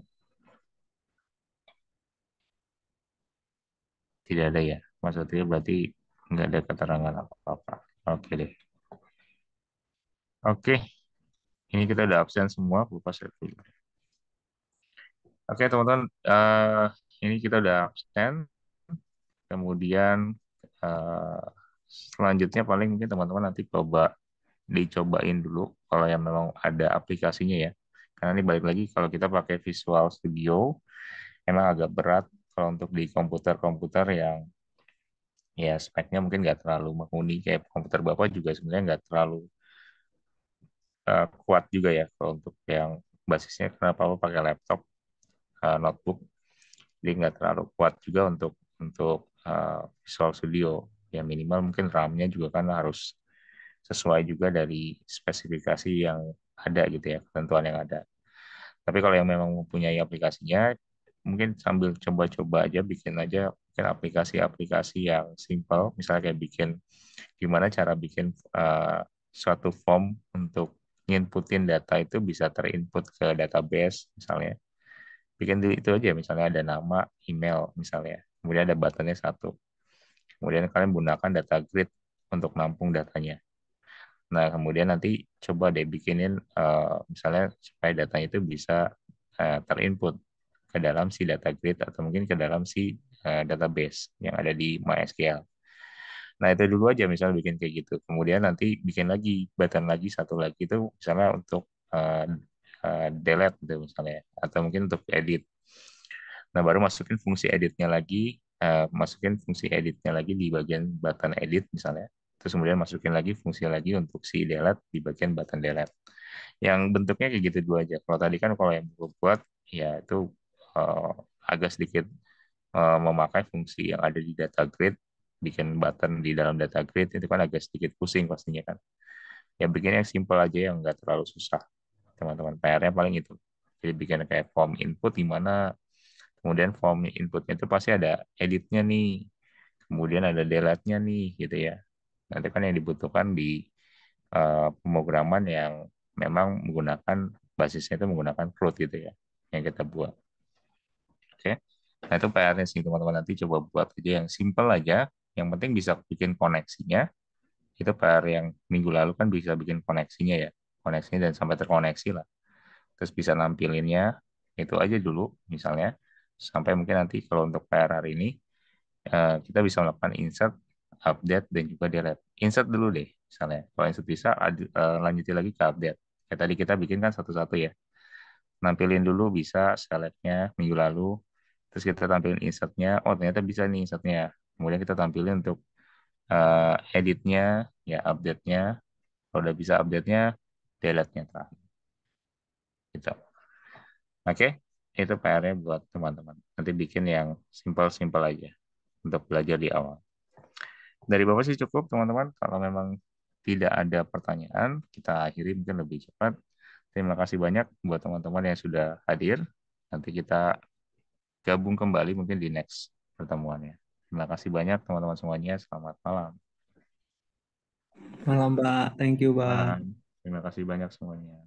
Tidak ada ya. Mas Satrio berarti nggak ada keterangan apa-apa. Oke deh. Oke, ini kita udah absen semua, lupa saya dulu. Oke, teman-teman, ini kita udah absen. Kemudian eh, selanjutnya paling mungkin teman-teman nanti dicobain dulu kalau yang memang ada aplikasinya ya. Karena ini balik lagi kalau kita pakai Visual Studio, emang agak berat kalau untuk di komputer-komputer yang ya speknya mungkin nggak terlalu mumpuni kayak komputer Bapak juga sebenarnya nggak terlalu kuat juga ya kalau untuk yang basisnya karena Bapak pakai laptop notebook jadi nggak terlalu kuat juga untuk Visual Studio ya minimal mungkin RAM-nya juga kan harus sesuai juga dari spesifikasi yang ada gitu ya ketentuan yang ada. Tapi kalau yang memang mempunyai aplikasinya, mungkin sambil coba-coba aja bikin aja mungkin aplikasi-aplikasi yang simple, misalnya kayak gimana cara bikin suatu form untuk nginputin data itu bisa terinput ke database misalnya. Bikin itu aja, misalnya ada nama, email misalnya. Kemudian ada buttonnya satu. Kemudian kalian gunakan data grid untuk nampung datanya. Nah, kemudian nanti coba deh bikinin misalnya supaya datanya itu bisa terinput ke dalam si data grid atau mungkin ke dalam si database yang ada di MySQL. Nah, itu dulu aja misalnya bikin kayak gitu. Kemudian nanti bikin lagi button lagi satu lagi itu misalnya untuk eh, delete gitu misalnya atau mungkin untuk edit. Nah, baru masukin fungsi editnya lagi di bagian button edit misalnya. Terus kemudian masukin lagi fungsi lagi untuk si delete di bagian button delete. Yang bentuknya kayak gitu dua aja. Kalau tadi kan kalau yang gue buat ya itu eh, agak sedikit memakai fungsi yang ada di data grid, bikin button di dalam data grid itu kan agak sedikit pusing pastinya kan. Ya bikin yang simple aja yang nggak terlalu susah teman-teman. PR-nya paling itu. Jadi bikin kayak form input di mana kemudian form inputnya itu pasti ada editnya nih, kemudian ada delete-nya nih gitu ya. Nanti kan yang dibutuhkan di pemrograman yang memang menggunakan basisnya itu menggunakan Cloud gitu ya, yang kita buat. Oke. Nah itu PR-nya sih teman-teman nanti coba buat aja yang simple aja. Yang penting bisa bikin koneksinya. Itu PR yang minggu lalu kan bisa bikin koneksinya ya, koneksinya dan sampai terkoneksi lah. Terus bisa nampilinnya itu aja dulu misalnya. Sampai mungkin nanti kalau untuk PR hari ini kita bisa melakukan insert, update, dan juga delete. Insert dulu deh, misalnya. Kalau insert bisa, lanjutin lagi ke update. Kayak tadi kita bikin kan satu-satu ya. Nampilin dulu bisa select-nya minggu lalu, terus kita tampilin insertnya, oh ternyata bisa nih insertnya. Kemudian kita tampilin untuk editnya, ya update-nya. Kalau udah bisa update-nya, delete-nya terakhir. Gitu. Oke, itu PR-nya buat teman-teman. Nanti bikin yang simple-simple aja untuk belajar di awal. Dari Bapak sih cukup, teman-teman. Kalau memang tidak ada pertanyaan, kita akhiri mungkin lebih cepat. Terima kasih banyak buat teman-teman yang sudah hadir. Nanti kita gabung kembali mungkin di next pertemuannya. Terima kasih banyak teman-teman semuanya. Selamat malam. Malam, Pak. Thank you, Pak. Malam. Terima kasih banyak semuanya.